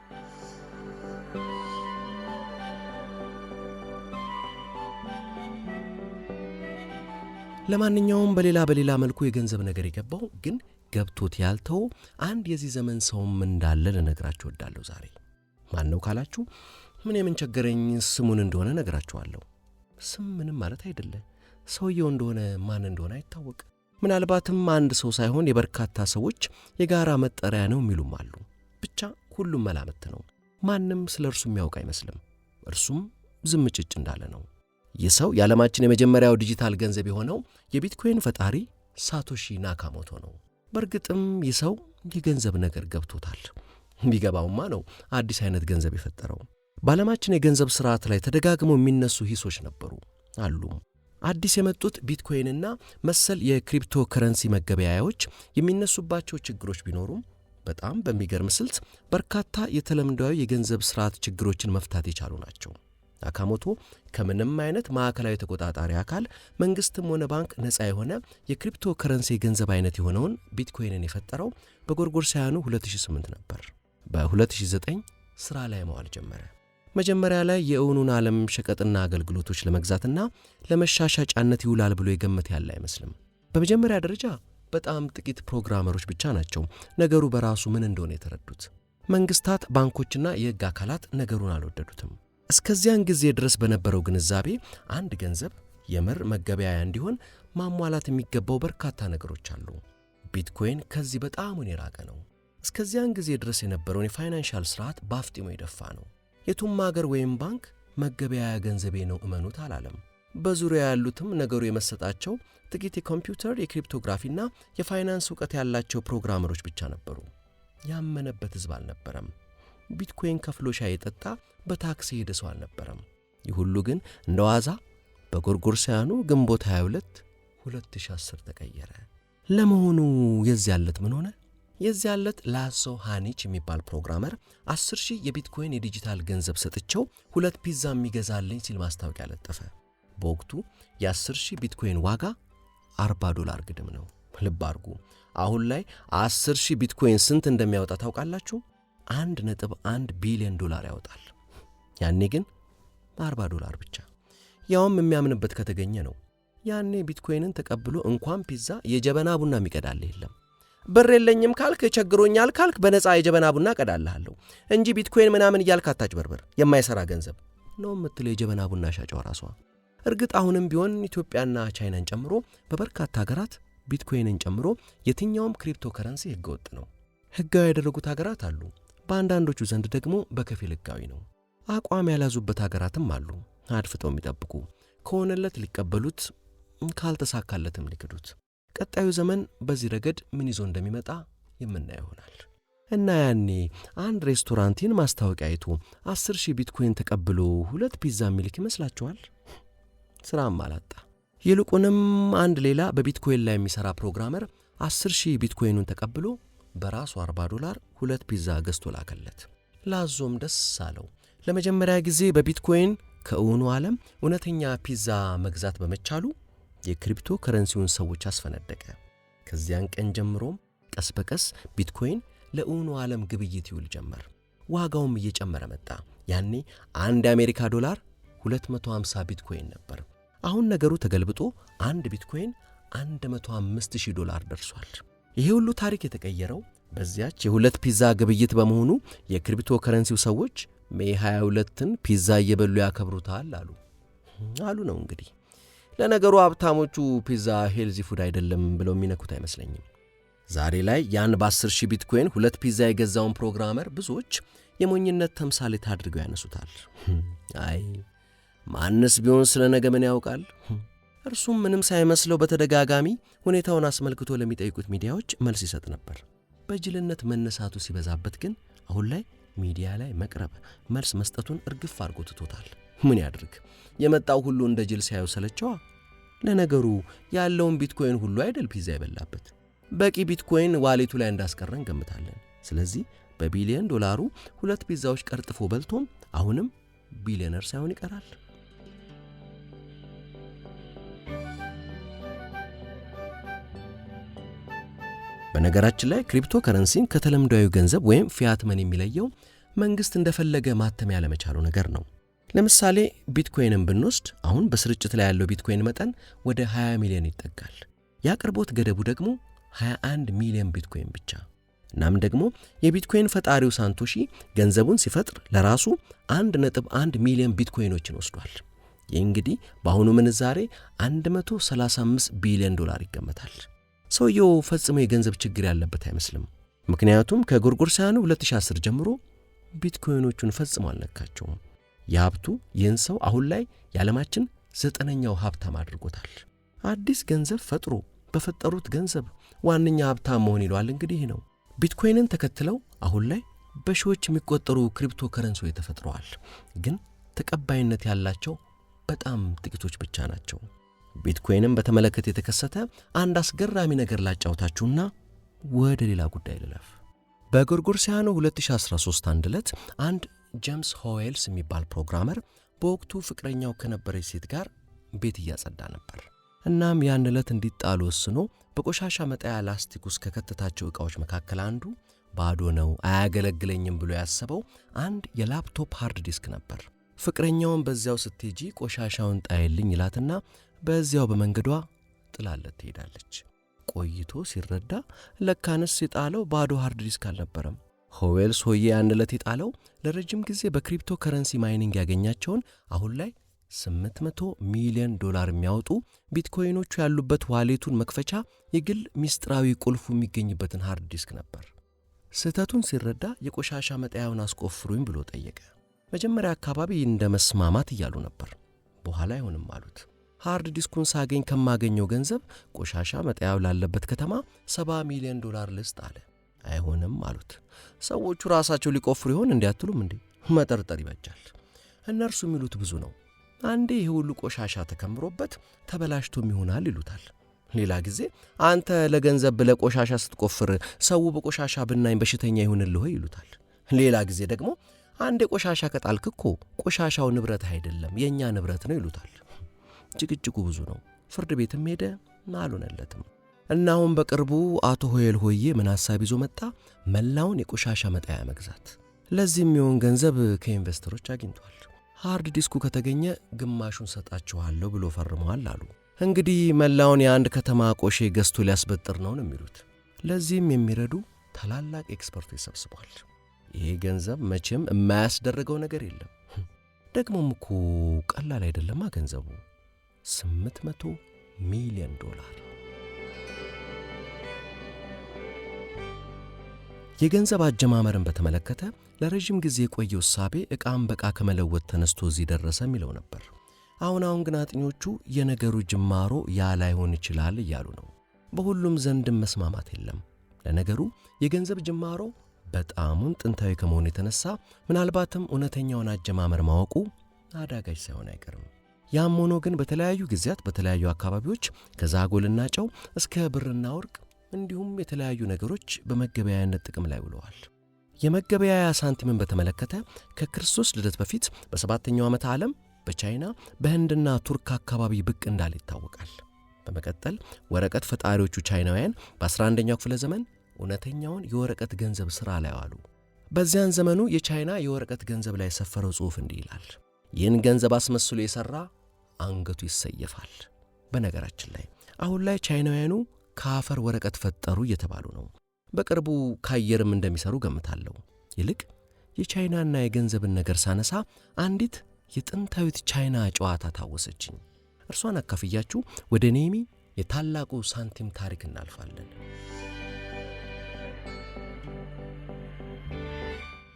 ለማንኛውም በሌላ መልኩ የገንዘብ ነገር የገባው ግን ገብቶት ያልተው አንድ የዚህ ዘመን ሰውም እንዳለ ልነግራችሁ እወዳለሁ ዛሬ። ማን ነው ካላችሁ ምን የምንቸገረኝ ስሙን እንደሆነ ነግራችኋለሁ። ስም ምንም ማለት አይደለም። ሰውየው እንደሆነ ማን እንደሆነ አይታወቅ። ምናልባትም አንድ ሰው ሳይሆን የበርካታ ሰዎች የጋራ መጠሪያ ነው የሚሉም አሉ። ብቻ ሁሉም መላምት ነው። ማንም ስለ እርሱ የሚያውቅ አይመስልም። እርሱም ዝምጭጭ እንዳለ ነው። ይህ ሰው የዓለማችን የመጀመሪያው ዲጂታል ገንዘብ የሆነው የቢትኮይን ፈጣሪ ሳቶሺ ናካሞቶ ነው። በእርግጥም ይህ ሰው የገንዘብ ነገር ገብቶታል። ቢገባውማ ነው አዲስ አይነት ገንዘብ የፈጠረው። በዓለማችን የገንዘብ ስርዓት ላይ ተደጋግመው የሚነሱ ሂሶች ነበሩ አሉ። አዲስ የመጡት ቢትኮይንና መሰል የክሪፕቶ ከረንሲ መገበያያዎች የሚነሱባቸው ችግሮች ቢኖሩም በጣም በሚገርም ስልት በርካታ የተለምዳዊ የገንዘብ ስርዓት ችግሮችን መፍታት የቻሉ ናቸው። ናካሞቶ ከምንም አይነት ማዕከላዊ ተቆጣጣሪ አካል መንግስትም ሆነ ባንክ ነፃ የሆነ የክሪፕቶ ከረንሲ የገንዘብ አይነት የሆነውን ቢትኮይንን የፈጠረው በጎርጎሮሳውያኑ 2008 ነበር። በ2009 ስራ ላይ መዋል ጀመረ። መጀመሪያ ላይ የእውኑን ዓለም ሸቀጥና አገልግሎቶች ለመግዛትና ለመሻሻጫነት ይውላል ብሎ የገመተ ያለ አይመስልም። በመጀመሪያ ደረጃ በጣም ጥቂት ፕሮግራመሮች ብቻ ናቸው ነገሩ በራሱ ምን እንደሆነ የተረዱት። መንግስታት፣ ባንኮችና የሕግ አካላት ነገሩን አልወደዱትም። እስከዚያን ጊዜ ድረስ በነበረው ግንዛቤ አንድ ገንዘብ የምር መገበያያ እንዲሆን ማሟላት የሚገባው በርካታ ነገሮች አሉ። ቢትኮይን ከዚህ በጣም የራቀ ነው። እስከዚያን ጊዜ ድረስ የነበረውን የፋይናንሻል ስርዓት ባፍጢሞ የደፋ ነው። የቱም ሀገር ወይም ባንክ መገበያያ ገንዘቤ ነው እመኑት አላለም። በዙሪያ ያሉትም ነገሩ የመሰጣቸው ጥቂት የኮምፒውተር የክሪፕቶግራፊና የፋይናንስ ዕውቀት ያላቸው ፕሮግራመሮች ብቻ ነበሩ። ያመነበት ሕዝብ አልነበረም። ቢትኮይን ከፍሎ ሻይ የጠጣ በታክሲ ሄደ ሰው አልነበረም። ይህ ሁሉ ግን እንደ ዋዛ በጎርጎሮሳውያኑ ግንቦት 22 2010 ተቀየረ። ለመሆኑ የዚያ ዕለት ምን ሆነ? የዚያ ዕለት ላዞ ሃኒች የሚባል ፕሮግራመር 10,000 የቢትኮይን የዲጂታል ገንዘብ ሰጥቼው 2 ፒዛ የሚገዛልኝ ሲል ማስታወቂያ ለጠፈ። በወቅቱ የ10,000 ቢትኮይን ዋጋ $40 ግድም ነው። ልብ አድርጉ። አሁን ላይ 10,000 ቢትኮይን ስንት እንደሚያወጣ ታውቃላችሁ? $1.1 ቢሊዮን ያወጣል። ያኔ ግን $40 ብቻ፣ ያውም የሚያምንበት ከተገኘ ነው። ያኔ ቢትኮይንን ተቀብሎ እንኳን ፒዛ የጀበና ቡና የሚቀዳልህ የለም። ብር የለኝም ካልክ፣ ቸግሮኛል ካልክ በነፃ የጀበና ቡና ቀዳልሃለሁ እንጂ ቢትኮይን ምናምን እያልክ አታጭበርበር፣ የማይሰራ ገንዘብ ነው የምትለው የጀበና ቡና ሻጯ ራሷ። እርግጥ አሁንም ቢሆን ኢትዮጵያና ቻይናን ጨምሮ በበርካታ ሀገራት ቢትኮይንን ጨምሮ የትኛውም ክሪፕቶ ከረንሲ ህገወጥ ነው። ህጋዊ ያደረጉት ሀገራት አሉ። በአንዳንዶቹ ዘንድ ደግሞ በከፊል ህጋዊ ነው። አቋም ያላዙበት ሀገራትም አሉ፣ አድፍጠው የሚጠብቁ። ከሆነለት ሊቀበሉት፣ ካልተሳካለትም ሊክዱት። ቀጣዩ ዘመን በዚህ ረገድ ምን ይዞ እንደሚመጣ የምናየው ይሆናል። እና ያኔ አንድ ሬስቶራንቲን ማስታወቂያ አይቶ 10,000 ቢትኮይን ተቀብሎ 2 ፒዛ የሚልክ ይመስላችኋል? ስራም አላጣ። ይልቁንም አንድ ሌላ በቢትኮይን ላይ የሚሰራ ፕሮግራመር 10,000 ቢትኮይኑን ተቀብሎ በራሱ $40 2 ፒዛ ገዝቶ ላከለት። ላዞም ደስ አለው። ለመጀመሪያ ጊዜ በቢትኮይን ከእውኑ ዓለም እውነተኛ ፒዛ መግዛት በመቻሉ የክሪፕቶ ከረንሲውን ሰዎች አስፈነደቀ። ከዚያን ቀን ጀምሮም ቀስ በቀስ ቢትኮይን ለእውኑ ዓለም ግብይት ይውል ጀመር። ዋጋውም እየጨመረ መጣ። ያኔ አንድ የአሜሪካ ዶላር 250 ቢትኮይን ነበር። አሁን ነገሩ ተገልብጦ አንድ ቢትኮይን $105,000 ደርሷል። ይሄ ሁሉ ታሪክ የተቀየረው በዚያች የሁለት ፒዛ ግብይት በመሆኑ የክሪፕቶ ከረንሲው ሰዎች ሜይ 22ን ፒዛ እየበሉ ያከብሩታል አሉ ነው እንግዲህ። ለነገሩ ሀብታሞቹ ፒዛ ሄልዚ ፉድ አይደለም ብለው የሚነኩት አይመስለኝም። ዛሬ ላይ ያን በ10,000 ቢትኮይን 2 ፒዛ የገዛውን ፕሮግራመር ብዙዎች የሞኝነት ተምሳሌት አድርገው ያነሱታል። አይ ማንስ ቢሆን ስለ ነገ ምን ያውቃል? እርሱም ምንም ሳይመስለው በተደጋጋሚ ሁኔታውን አስመልክቶ ለሚጠይቁት ሚዲያዎች መልስ ይሰጥ ነበር። በጅልነት መነሳቱ ሲበዛበት ግን አሁን ላይ ሚዲያ ላይ መቅረብ፣ መልስ መስጠቱን እርግፍ አድርጎ ትቶታል። ምን ያድርግ? የመጣው ሁሉ እንደ ጅል ሲያዩ ሰለቸዋ። ለነገሩ ያለውን ቢትኮይን ሁሉ አይደል ፒዛ የበላበት። በቂ ቢትኮይን ዋሌቱ ላይ እንዳስቀረን ገምታለን። ስለዚህ በቢሊዮን ዶላሩ 2 ፒዛዎች ቀርጥፎ በልቶም አሁንም ቢሊዮነር ሳይሆን ይቀራል። በነገራችን ላይ ክሪፕቶ ከረንሲን ከተለምዳዊ ገንዘብ ወይም ፊያት መኒ የሚለየው መንግስት እንደፈለገ ማተም ያለመቻሉ ነገር ነው። ለምሳሌ ቢትኮይንን ብንወስድ አሁን በስርጭት ላይ ያለው ቢትኮይን መጠን ወደ 20 ሚሊዮን ይጠጋል። የአቅርቦት ገደቡ ደግሞ 21 ሚሊዮን ቢትኮይን ብቻ። እናም ደግሞ የቢትኮይን ፈጣሪው ሳንቶሺ ገንዘቡን ሲፈጥር ለራሱ 1.1 ሚሊዮን ቢትኮይኖችን ወስዷል። ይህ እንግዲህ በአሁኑ ምንዛሬ $135 ቢሊዮን ይገመታል። ሰውየው ፈጽሞ የገንዘብ ችግር ያለበት አይመስልም። ምክንያቱም ከጎርጎሮሳውያኑ 2010 ጀምሮ ቢትኮይኖቹን ፈጽሞ አልነካቸውም። የሀብቱ ይህን ሰው አሁን ላይ የዓለማችን 9ኛው ሀብታም አድርጎታል። አዲስ ገንዘብ ፈጥሮ በፈጠሩት ገንዘብ ዋነኛ ሀብታም መሆን ይለዋል። እንግዲህ ነው ቢትኮይንን ተከትለው አሁን ላይ በሺዎች የሚቆጠሩ ክሪፕቶ ከረንሲዎች ተፈጥረዋል። ግን ተቀባይነት ያላቸው በጣም ጥቂቶች ብቻ ናቸው። ቢትኮይንን በተመለከተ የተከሰተ አንድ አስገራሚ ነገር ላጫውታችሁና ወደ ሌላ ጉዳይ ልለፍ። በጎርጎሮሳውያኑ 2013 አንድ ዕለት አንድ ጄምስ ሆዌልስ የሚባል ፕሮግራመር በወቅቱ ፍቅረኛው ከነበረች ሴት ጋር ቤት እያጸዳ ነበር። እናም ያን ዕለት እንዲጣሉ ወስኖ በቆሻሻ መጣያ ላስቲክ ውስጥ ከከተታቸው ዕቃዎች መካከል አንዱ ባዶ ነው፣ አያገለግለኝም ብሎ ያሰበው አንድ የላፕቶፕ ሃርድ ዲስክ ነበር። ፍቅረኛውን በዚያው ስትሄጂ ቆሻሻውን ጣይልኝ ይላትና በዚያው በመንገዷ ጥላለት ትሄዳለች። ቆይቶ ሲረዳ ለካንስ የጣለው ባዶ ሃርድ ዲስክ አልነበረም። ሆዌልስ ሆዬ ያን ዕለት የጣለው ለረጅም ጊዜ በክሪፕቶ ከረንሲ ማይኒንግ ያገኛቸውን አሁን ላይ $800 ሚሊዮን የሚያወጡ ቢትኮይኖቹ ያሉበት ዋሌቱን መክፈቻ የግል ሚስጥራዊ ቁልፉ የሚገኝበትን ሃርድ ዲስክ ነበር። ስህተቱን ሲረዳ የቆሻሻ መጣያውን አስቆፍሩኝ ብሎ ጠየቀ። መጀመሪያ አካባቢ እንደ መስማማት እያሉ ነበር። በኋላ አይሆንም አሉት። ሃርድ ዲስኩን ሳገኝ ከማገኘው ገንዘብ ቆሻሻ መጣያው ላለበት ከተማ $70 ሚሊዮን ልስጥ አለ። አይሆንም አሉት። ሰዎቹ ራሳቸው ሊቆፍሩ ይሆን እንዲያትሉም እንዴ? መጠርጠር ይበጃል። እነርሱ የሚሉት ብዙ ነው። አንዴ ይህ ሁሉ ቆሻሻ ተከምሮበት ተበላሽቶም ይሆናል ይሉታል። ሌላ ጊዜ አንተ ለገንዘብ ብለህ ቆሻሻ ስትቆፍር ሰው በቆሻሻ ብናኝ በሽተኛ ይሆንልህ ይሉታል። ሌላ ጊዜ ደግሞ አንዴ ቆሻሻ ከጣልክ እኮ ቆሻሻው ንብረት አይደለም የኛ ንብረት ነው ይሉታል። ጭቅጭቁ ብዙ ነው። ፍርድ ቤትም ሄደ፣ አልሆነለትም። እና አሁን በቅርቡ አቶ ሆዌል ሆዬ ምን ሐሳብ ይዞ መጣ? መላውን የቆሻሻ መጣያ መግዛት። ለዚህ የሚሆን ገንዘብ ከኢንቨስተሮች አግኝቷል። ሃርድ ዲስኩ ከተገኘ ግማሹን ሰጣችኋለሁ ብሎ ፈርመዋል አሉ። እንግዲህ መላውን የአንድ ከተማ ቆሼ ገዝቶ ሊያስበጥር ነው የሚሉት። ለዚህም የሚረዱ ታላላቅ ኤክስፐርቶች ሰብስቧል። ይሄ ገንዘብ መቼም የማያስደርገው ነገር የለም። ደግሞም እኮ ቀላል አይደለማ ገንዘቡ $800 ሚሊዮን። የገንዘብ አጀማመርን በተመለከተ ለረጅም ጊዜ የቆየው እሳቤ ዕቃም በቃ ከመለወጥ ተነስቶ እዚህ ደረሰ የሚለው ነበር። አሁን ግን አጥኞቹ የነገሩ ጅማሮ ያ ላይሆን ይችላል እያሉ ነው። በሁሉም ዘንድም መስማማት የለም። ለነገሩ የገንዘብ ጅማሮ በጣሙን ጥንታዊ ከመሆኑ የተነሳ ምናልባትም እውነተኛውን አጀማመር ማወቁ አዳጋጅ ሳይሆን አይቀርም። ያም ሆኖ ግን በተለያዩ ጊዜያት በተለያዩ አካባቢዎች ከዛጎልና ጨው እስከ ብርና ወርቅ እንዲሁም የተለያዩ ነገሮች በመገበያያነት ጥቅም ላይ ውለዋል። የመገበያያ ሳንቲምን በተመለከተ ከክርስቶስ ልደት በፊት በ7ኛው ዓመተ ዓለም በቻይና በህንድና ቱርክ አካባቢ ብቅ እንዳለ ይታወቃል። በመቀጠል ወረቀት ፈጣሪዎቹ ቻይናውያን በ11ኛው ክፍለ ዘመን እውነተኛውን የወረቀት ገንዘብ ሥራ ላይ ዋሉ። በዚያን ዘመኑ የቻይና የወረቀት ገንዘብ ላይ የሰፈረው ጽሑፍ እንዲህ ይላል። ይህን ገንዘብ አስመስሎ የሠራ አንገቱ ይሰየፋል። በነገራችን ላይ አሁን ላይ ቻይናውያኑ ከአፈር ወረቀት ፈጠሩ እየተባሉ ነው። በቅርቡ ከአየርም እንደሚሰሩ ገምታለሁ። ይልቅ የቻይናና የገንዘብን ነገር ሳነሳ አንዲት የጥንታዊት ቻይና ጨዋታ ታወሰችኝ። እርሷን አካፍያችሁ ወደ ኔሚ የታላቁ ሳንቲም ታሪክ እናልፋለን።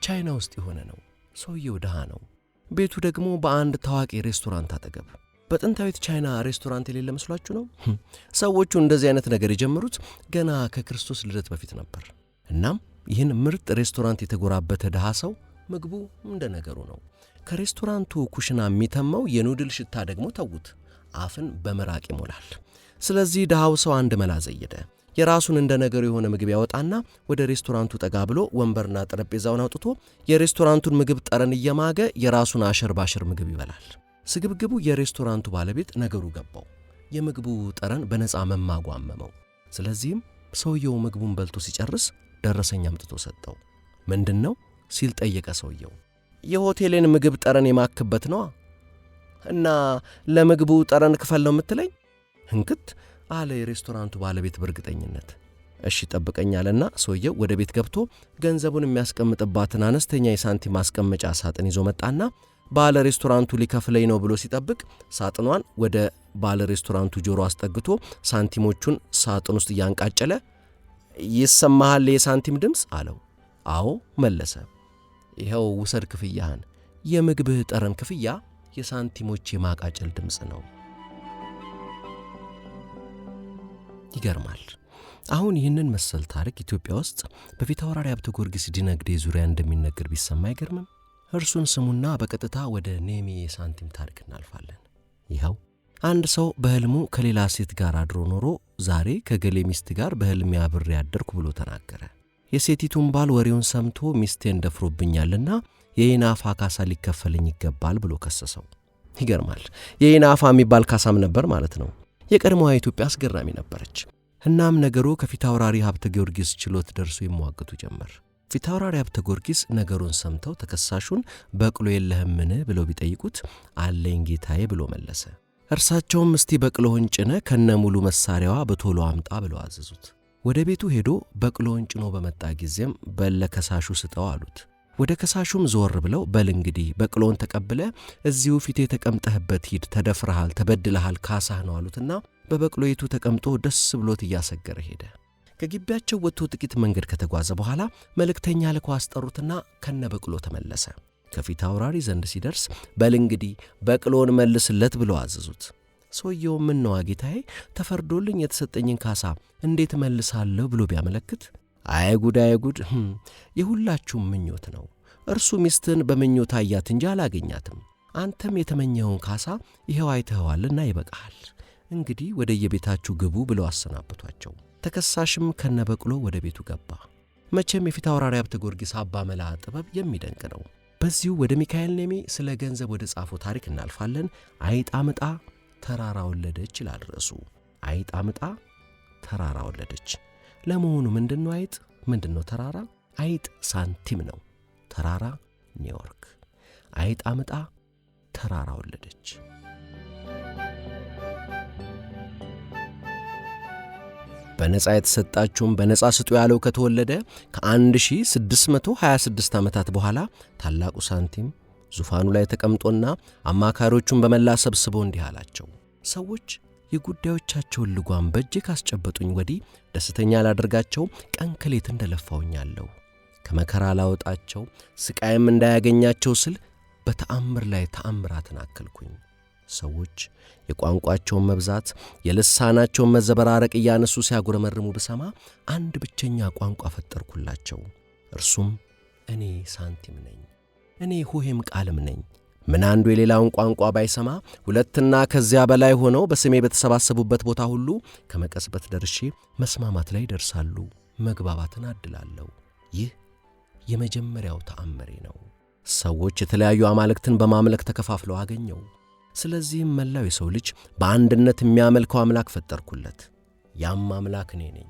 ቻይና ውስጥ የሆነ ነው። ሰውየው ድሃ ነው። ቤቱ ደግሞ በአንድ ታዋቂ ሬስቶራንት አጠገብ። በጥንታዊት ቻይና ሬስቶራንት የሌለ መስሏችሁ ነው? ሰዎቹ እንደዚህ አይነት ነገር የጀመሩት ገና ከክርስቶስ ልደት በፊት ነበር። እናም ይህን ምርጥ ሬስቶራንት የተጎራበተ ድሃ ሰው ምግቡ እንደ ነገሩ ነው። ከሬስቶራንቱ ኩሽና የሚተመው የኑድል ሽታ ደግሞ ተዉት፣ አፍን በመራቅ ይሞላል። ስለዚህ ድሃው ሰው አንድ መላ ዘየደ። የራሱን እንደ ነገሩ የሆነ ምግብ ያወጣና ወደ ሬስቶራንቱ ጠጋ ብሎ ወንበርና ጠረጴዛውን አውጥቶ የሬስቶራንቱን ምግብ ጠረን እየማገ የራሱን አሸር ባሸር ምግብ ይበላል። ስግብግቡ የሬስቶራንቱ ባለቤት ነገሩ ገባው። የምግቡ ጠረን በነፃ መማጉ አመመው። ስለዚህም ሰውየው ምግቡን በልቶ ሲጨርስ ደረሰኝ አምጥቶ ሰጠው። ምንድነው ሲል ጠየቀ ሰውየው። የሆቴሌን ምግብ ጠረን የማክበት ነዋ። እና ለምግቡ ጠረን ክፈል ነው የምትለኝ? እንክት አለ የሬስቶራንቱ ባለቤት በእርግጠኝነት። እሺ ጠብቀኝ አለና ሰውየው ወደ ቤት ገብቶ ገንዘቡን የሚያስቀምጥባትን አነስተኛ የሳንቲም ማስቀመጫ ሳጥን ይዞ መጣና ባለ ሬስቶራንቱ ሊከፍለኝ ነው ብሎ ሲጠብቅ ሳጥኗን ወደ ባለ ሬስቶራንቱ ጆሮ አስጠግቶ ሳንቲሞቹን ሳጥን ውስጥ እያንቃጨለ ይሰማሃል የሳንቲም ድምፅ አለው። አዎ መለሰ። ይኸው ውሰድ ክፍያህን። የምግብህ ጠረን ክፍያ የሳንቲሞች የማቃጨል ድምፅ ነው። ይገርማል። አሁን ይህንን መሰል ታሪክ ኢትዮጵያ ውስጥ በፊታውራሪ ሀብተ ጊዮርጊስ ዲነግዴ ዙሪያ እንደሚነገር ቢሰማ አይገርምም? እርሱን ስሙና በቀጥታ ወደ ኔሚ የሳንቲም ታሪክ እናልፋለን። ይኸው አንድ ሰው በሕልሙ ከሌላ ሴት ጋር አድሮ ኖሮ ዛሬ ከገሌ ሚስት ጋር በሕልሜ አብሬ ያደርኩ ብሎ ተናገረ። የሴቲቱን ባል ወሬውን ሰምቶ ሚስቴን ደፍሮብኛልና የይናፋ ካሳ ሊከፈልኝ ይገባል ብሎ ከሰሰው። ይገርማል። የይናፋ የሚባል ካሳም ነበር ማለት ነው። የቀድሞዋ ኢትዮጵያ አስገራሚ ነበረች። እናም ነገሩ ከፊታውራሪ ሀብተ ጊዮርጊስ ችሎት ደርሶ ይሟገቱ ጀመር። ፊታውራሪ ሀብተ ጊዮርጊስ ነገሩን ሰምተው ተከሳሹን በቅሎ የለህምን ብለው ቢጠይቁት አለኝ ጌታዬ ብሎ መለሰ። እርሳቸውም እስቲ በቅሎህን ጭነ ከነ ሙሉ መሳሪያዋ በቶሎ አምጣ ብለው አዘዙት። ወደ ቤቱ ሄዶ በቅሎህን ጭኖ በመጣ ጊዜም በለከሳሹ ስጠው አሉት። ወደ ከሳሹም ዞር ብለው በል እንግዲህ በቅሎን ተቀብለ እዚሁ ፊቴ ተቀምጠህበት ሂድ፣ ተደፍረሃል፣ ተበድለሃል፣ ካሳህ ነው አሉትና በበቅሎይቱ ተቀምጦ ደስ ብሎት እያሰገረ ሄደ። ከግቢያቸው ወጥቶ ጥቂት መንገድ ከተጓዘ በኋላ መልእክተኛ ልኮ አስጠሩትና ከነ በቅሎ ተመለሰ። ከፊታውራሪ ዘንድ ሲደርስ በል እንግዲህ በቅሎን መልስለት ብለው አዘዙት። ሰውየው ምን ነው ጌታዬ፣ ተፈርዶልኝ የተሰጠኝን ካሳ እንዴት መልሳለሁ ብሎ ቢያመለክት አይጉድ አይጉድ፣ የሁላችሁም ምኞት ነው። እርሱ ሚስትን በምኞት አያት እንጂ አላገኛትም። አንተም የተመኘውን ካሳ ይኸው አይተኸዋልና ይበቃሃል። እንግዲህ ወደ የቤታችሁ ግቡ ብለው አሰናበቷቸው። ተከሳሽም ከነበቅሎ ወደ ቤቱ ገባ። መቼም የፊታውራሪ ሀብተ ጊዮርጊስ አባ መላ ጥበብ የሚደንቅ ነው። በዚሁ ወደ ሚካኤል ኔሚ ስለ ገንዘብ ወደ ጻፈው ታሪክ እናልፋለን። አይጥ አምጣ ተራራ ወለደች ይላል ርዕሱ። አይጥ አምጣ ተራራ ወለደች። ለመሆኑ ምንድነው አይጥ? ምንድነው ተራራ? አይጥ ሳንቲም ነው። ተራራ ኒውዮርክ። አይጥ አምጣ ተራራ ወለደች። በነጻ የተሰጣችሁም በነጻ ስጡ ያለው ከተወለደ ከ1626 ዓመታት በኋላ ታላቁ ሳንቲም ዙፋኑ ላይ ተቀምጦና አማካሪዎቹን በመላ ሰብስቦ እንዲህ አላቸው። ሰዎች የጉዳዮቻቸውን ልጓም በእጄ ካስጨበጡኝ ወዲህ ደስተኛ ላደርጋቸው ቀን ከሌት እንደለፋውኛለሁ። ከመከራ ላወጣቸው ስቃይም እንዳያገኛቸው ስል በተአምር ላይ ተአምራትን አከልኩኝ። ሰዎች የቋንቋቸውን መብዛት የልሳናቸውን መዘበራረቅ እያነሱ ሲያጉረመርሙ ብሰማ አንድ ብቸኛ ቋንቋ ፈጠርኩላቸው። እርሱም እኔ ሳንቲም ነኝ። እኔ ሆሄም ቃልም ነኝ። ምን አንዱ የሌላውን ቋንቋ ባይሰማ ሁለትና ከዚያ በላይ ሆነው በስሜ በተሰባሰቡበት ቦታ ሁሉ ከመቀስበት ደርሼ መስማማት ላይ ደርሳሉ፣ መግባባትን አድላለሁ። ይህ የመጀመሪያው ተአምሬ ነው። ሰዎች የተለያዩ አማልክትን በማምለክ ተከፋፍለው አገኘው። ስለዚህም መላው የሰው ልጅ በአንድነት የሚያመልከው አምላክ ፈጠርኩለት። ያም አምላክ እኔ ነኝ።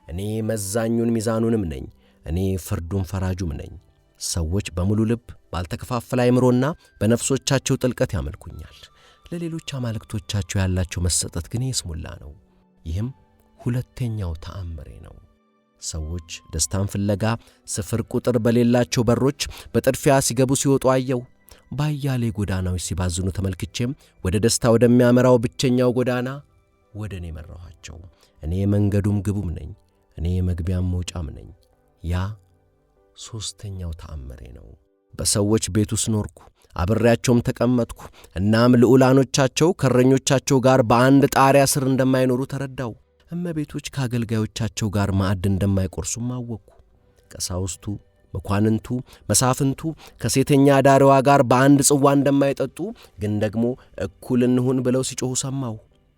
እኔ መዛኙን ሚዛኑንም ነኝ። እኔ ፍርዱን ፈራጁም ነኝ። ሰዎች በሙሉ ልብ ባልተከፋፈለ አእምሮና በነፍሶቻቸው ጥልቀት ያመልኩኛል። ለሌሎች አማልክቶቻቸው ያላቸው መሰጠት ግን የስሙላ ነው። ይህም ሁለተኛው ተአምሬ ነው። ሰዎች ደስታን ፍለጋ ስፍር ቁጥር በሌላቸው በሮች በጥድፊያ ሲገቡ ሲወጡ አየው። ባያሌ ጎዳናዎች ሲባዝኑ ተመልክቼም ወደ ደስታ ወደሚያመራው ብቸኛው ጎዳና ወደ እኔ መራኋቸው። እኔ መንገዱም ግቡም ነኝ። እኔ መግቢያም መውጫም ነኝ። ያ ሦስተኛው ተአምሬ ነው። በሰዎች ቤት ውስጥ ኖርኩ፣ አብሬያቸውም ተቀመጥኩ። እናም ልዑላኖቻቸው ከእረኞቻቸው ጋር በአንድ ጣሪያ ስር እንደማይኖሩ ተረዳው። እመቤቶች ከአገልጋዮቻቸው ጋር ማዕድ እንደማይቆርሱም አወቅኩ። ቀሳውስቱ፣ መኳንንቱ፣ መሳፍንቱ ከሴተኛ አዳሪዋ ጋር በአንድ ጽዋ እንደማይጠጡ ግን ደግሞ እኩል እንሁን ብለው ሲጮኹ ሰማሁ።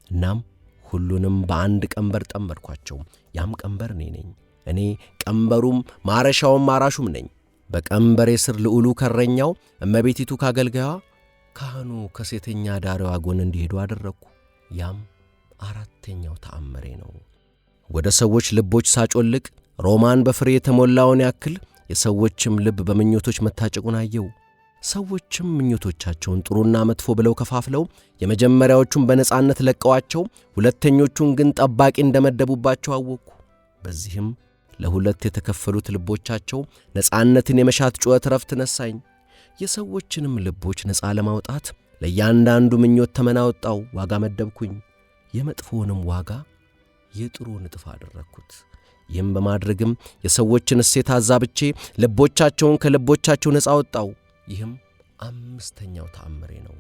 እናም ሁሉንም በአንድ ቀንበር ጠመድኳቸው። ያም ቀንበር እኔ ነኝ። እኔ ቀንበሩም ማረሻውም አራሹም ነኝ። በቀንበሬ ስር ልዑሉ ከእረኛው፣ እመቤቲቱ ካገልጋዩዋ፣ ካህኑ ከሴተኛ አዳሪዋ ጎን እንዲሄዱ አደረግኩ። ያም አራተኛው ተአምሬ ነው። ወደ ሰዎች ልቦች ሳጮልቅ ሮማን በፍሬ የተሞላውን ያክል የሰዎችም ልብ በምኞቶች መታጨቁን አየው። ሰዎችም ምኞቶቻቸውን ጥሩና መጥፎ ብለው ከፋፍለው የመጀመሪያዎቹን በነጻነት ለቀዋቸው፣ ሁለተኞቹን ግን ጠባቂ እንደመደቡባቸው አወቅኩ። በዚህም ለሁለት የተከፈሉት ልቦቻቸው ነጻነትን የመሻት ጩኸት ረፍት ነሳኝ። የሰዎችንም ልቦች ነጻ ለማውጣት ለእያንዳንዱ ምኞት ተመን አወጣው፣ ዋጋ መደብኩኝ። የመጥፎውንም ዋጋ የጥሩውን እጥፍ አደረግኩት። ይህም በማድረግም የሰዎችን እሴት አዛብቼ ልቦቻቸውን ከልቦቻቸው ነጻ አወጣው። ይህም አምስተኛው ተአምሬ ነው።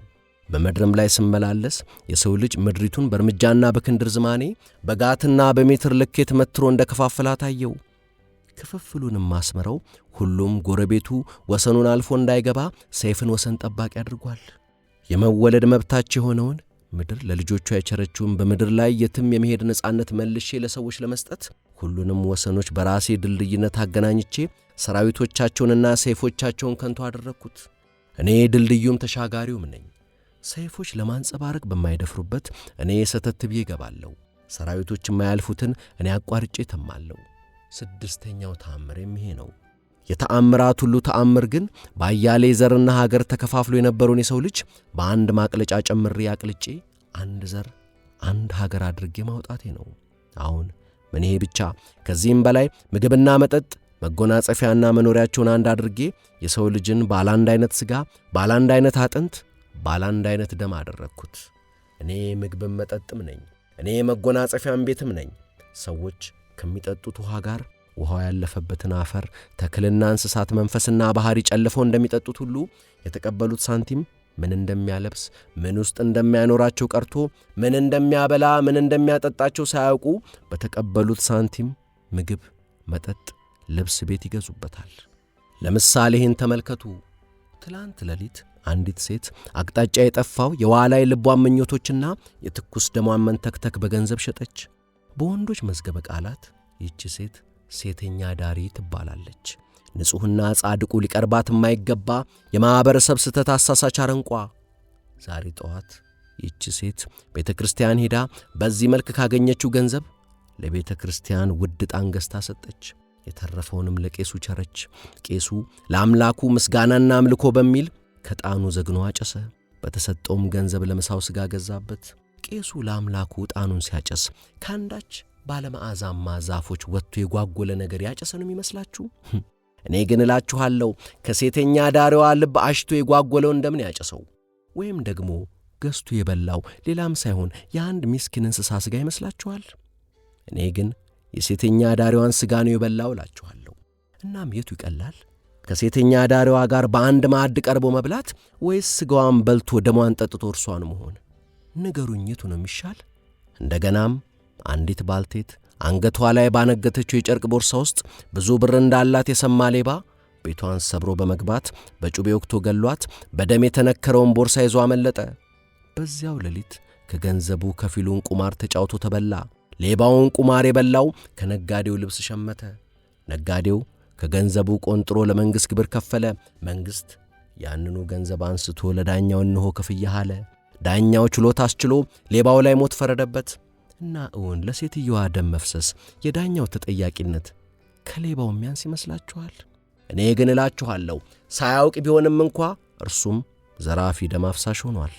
በምድርም ላይ ስመላለስ የሰው ልጅ ምድሪቱን በእርምጃና በክንድር ዝማኔ በጋትና በሜትር ልኬት መትሮ እንደ ከፋፈላት አየው። ክፍፍሉንም ማስመረው ሁሉም ጎረቤቱ ወሰኑን አልፎ እንዳይገባ ሰይፍን ወሰን ጠባቂ አድርጓል። የመወለድ መብታቸው የሆነውን ምድር ለልጆቿ የቸረችውን በምድር ላይ የትም የመሄድ ነጻነት መልሼ ለሰዎች ለመስጠት ሁሉንም ወሰኖች በራሴ ድልድይነት አገናኝቼ ሰራዊቶቻቸውንና ሰይፎቻቸውን ከንቱ አደረግኩት። እኔ ድልድዩም ተሻጋሪውም ነኝ። ሰይፎች ለማንጸባረቅ በማይደፍሩበት እኔ ሰተት ብዬ እገባለሁ። ሰራዊቶች የማያልፉትን እኔ አቋርጬ ተማለሁ። ስድስተኛው ተአምሬም ይሄ ነው። የተአምራት ሁሉ ተአምር ግን ባያሌ ዘርና ሀገር ተከፋፍሎ የነበረውን የሰው ልጅ በአንድ ማቅለጫ ጨምሬ አቅልጬ አንድ ዘር አንድ ሀገር አድርጌ ማውጣቴ ነው። አሁን ምን ይሄ ብቻ? ከዚህም በላይ ምግብና መጠጥ መጎናጸፊያና መኖሪያቸውን አንድ አድርጌ የሰው ልጅን ባላንድ አይነት ሥጋ፣ ባላንድ አይነት አጥንት፣ ባላንድ አይነት ደም አደረግኩት። እኔ ምግብም መጠጥም ነኝ። እኔ መጎናጸፊያም ቤትም ነኝ። ሰዎች ከሚጠጡት ውሃ ጋር ውሃው ያለፈበትን አፈር፣ ተክልና እንስሳት መንፈስና ባሕሪ ጨልፈው እንደሚጠጡት ሁሉ የተቀበሉት ሳንቲም ምን እንደሚያለብስ፣ ምን ውስጥ እንደሚያኖራቸው ቀርቶ ምን እንደሚያበላ፣ ምን እንደሚያጠጣቸው ሳያውቁ በተቀበሉት ሳንቲም ምግብ፣ መጠጥ፣ ልብስ፣ ቤት ይገዙበታል። ለምሳሌ ይህን ተመልከቱ። ትላንት ሌሊት አንዲት ሴት አቅጣጫ የጠፋው የዋላይ ልቧን ምኞቶችና የትኩስ ደሟን መንተክተክ በገንዘብ ሸጠች። በወንዶች መዝገበ ቃላት ይህች ሴት ሴተኛ ዳሪ ትባላለች። ንጹሕና ጻድቁ ሊቀርባት የማይገባ የማኅበረሰብ ስህተት አሳሳች አረንቋ። ዛሬ ጠዋት ይህች ሴት ቤተ ክርስቲያን ሄዳ በዚህ መልክ ካገኘችው ገንዘብ ለቤተ ክርስቲያን ውድ ዕጣን ገዝታ ሰጠች። የተረፈውንም ለቄሱ ቸረች። ቄሱ ለአምላኩ ምስጋናና አምልኮ በሚል ከዕጣኑ ዘግኖ አጨሰ። በተሰጠውም ገንዘብ ለምሳው ሥጋ ገዛበት። ቄሱ ለአምላኩ ዕጣኑን ሲያጨስ ከአንዳች ባለመዓዛማ ዛፎች ወጥቶ የጓጎለ ነገር ያጨሰ ነው የሚመስላችሁ? እኔ ግን እላችኋለሁ ከሴተኛ ዳሪዋ ልብ አሽቶ የጓጎለው እንደምን ያጨሰው? ወይም ደግሞ ገዝቶ የበላው ሌላም ሳይሆን የአንድ ምስኪን እንስሳ ሥጋ ይመስላችኋል? እኔ ግን የሴተኛ ዳሪዋን ሥጋ ነው የበላው እላችኋለሁ። እናም የቱ ይቀላል? ከሴተኛ ዳሪዋ ጋር በአንድ ማዕድ ቀርቦ መብላት ወይስ ሥጋዋን በልቶ ደሟን ጠጥቶ እርሷን መሆን? ንገሩኝ፣ የቱ ነው የሚሻል? እንደገናም አንዲት ባልቴት አንገቷ ላይ ባነገተችው የጨርቅ ቦርሳ ውስጥ ብዙ ብር እንዳላት የሰማ ሌባ ቤቷን ሰብሮ በመግባት በጩቤ ወግቶ ገሏት በደም የተነከረውን ቦርሳ ይዞ አመለጠ። በዚያው ሌሊት ከገንዘቡ ከፊሉን ቁማር ተጫውቶ ተበላ። ሌባውን ቁማር የበላው ከነጋዴው ልብስ ሸመተ። ነጋዴው ከገንዘቡ ቆንጥሮ ለመንግሥት ግብር ከፈለ። መንግሥት ያንኑ ገንዘብ አንስቶ ለዳኛው እንሆ ክፍያ አለ። ዳኛው ችሎት አስችሎ ሌባው ላይ ሞት ፈረደበት። እና እውን ለሴትየዋ ደም መፍሰስ የዳኛው ተጠያቂነት ከሌባው የሚያንስ ይመስላችኋል? እኔ ግን እላችኋለሁ ሳያውቅ ቢሆንም እንኳ እርሱም ዘራፊ ደም አፍሳሽ ሆኗል።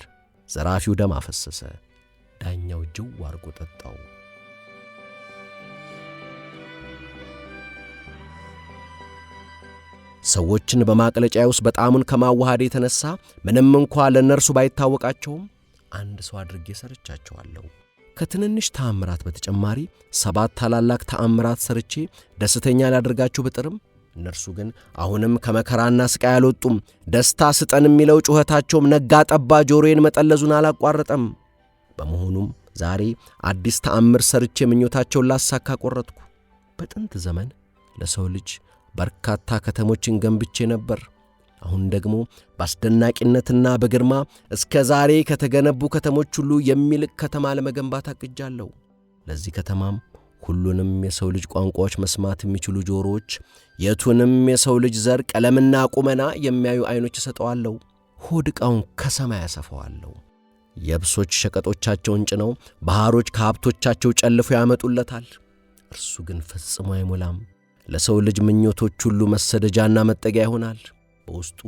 ዘራፊው ደም አፈሰሰ፣ ዳኛው ጅው አርጎ ጠጣው። ሰዎችን በማቅለጫ ውስጥ በጣሙን ከማዋሃድ የተነሳ ምንም እንኳ ለእነርሱ ባይታወቃቸውም አንድ ሰው አድርጌ ሰርቻቸዋለሁ። ከትንንሽ ተአምራት በተጨማሪ 7 ታላላቅ ተአምራት ሰርቼ ደስተኛ ላደርጋችሁ ብጥርም እነርሱ ግን አሁንም ከመከራና ስቃይ አልወጡም። ደስታ ስጠን የሚለው ጩኸታቸውም ነጋ ጠባ ጆሮዬን መጠለዙን አላቋረጠም። በመሆኑም ዛሬ አዲስ ተአምር ሰርቼ ምኞታቸውን ላሳካ ቆረጥኩ። በጥንት ዘመን ለሰው ልጅ በርካታ ከተሞችን ገንብቼ ነበር። አሁን ደግሞ በአስደናቂነትና በግርማ እስከ ዛሬ ከተገነቡ ከተሞች ሁሉ የሚልቅ ከተማ ለመገንባት አቅጃለሁ። ለዚህ ከተማም ሁሉንም የሰው ልጅ ቋንቋዎች መስማት የሚችሉ ጆሮዎች፣ የቱንም የሰው ልጅ ዘር ቀለምና ቁመና የሚያዩ ዐይኖች እሰጠዋለሁ። ሆድ ዕቃውን ከሰማይ ያሰፋዋለሁ። የብሶች ሸቀጦቻቸውን ጭነው ባሕሮች ከሀብቶቻቸው ጨልፈው ያመጡለታል። እርሱ ግን ፈጽሞ አይሞላም። ለሰው ልጅ ምኞቶች ሁሉ መሰደጃና መጠጊያ ይሆናል። በውስጡ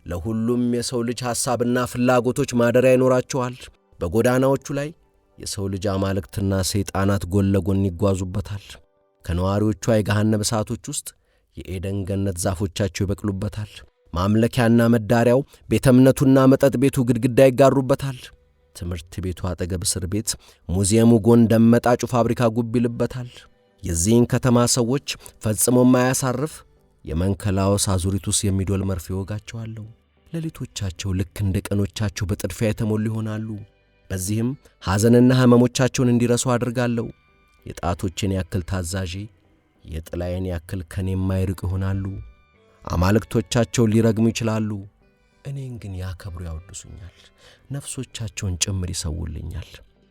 ለሁሉም የሰው ልጅ ሐሳብና ፍላጎቶች ማደሪያ ይኖራቸዋል። በጎዳናዎቹ ላይ የሰው ልጅ አማልክትና ሰይጣናት ጎን ለጎን ይጓዙበታል። ከነዋሪዎቿ የገሃነመ እሳቶች ውስጥ የኤደን ገነት ዛፎቻቸው ይበቅሉበታል። ማምለኪያና መዳሪያው፣ ቤተ እምነቱና መጠጥ ቤቱ ግድግዳ ይጋሩበታል። ትምህርት ቤቱ አጠገብ እስር ቤት፣ ሙዚየሙ ጎን ደም መጣጩ ፋብሪካ ጉብ ይልበታል። የዚህን ከተማ ሰዎች ፈጽሞ የማያሳርፍ የመንከላወስ አዙሪት ውስጥ የሚዶል መርፌ ወጋቸዋለሁ። ሌሊቶቻቸው ልክ እንደ ቀኖቻቸው በጥድፊያ የተሞሉ ይሆናሉ። በዚህም ሐዘንና ሕመሞቻቸውን እንዲረሱ አድርጋለሁ። የጣቶችን ያክል ታዛዢ፣ የጥላዬን ያክል ከኔ የማይርቅ ይሆናሉ። አማልክቶቻቸውን ሊረግሙ ይችላሉ፣ እኔን ግን ያከብሩ ያወድሱኛል። ነፍሶቻቸውን ጭምር ይሰውልኛል።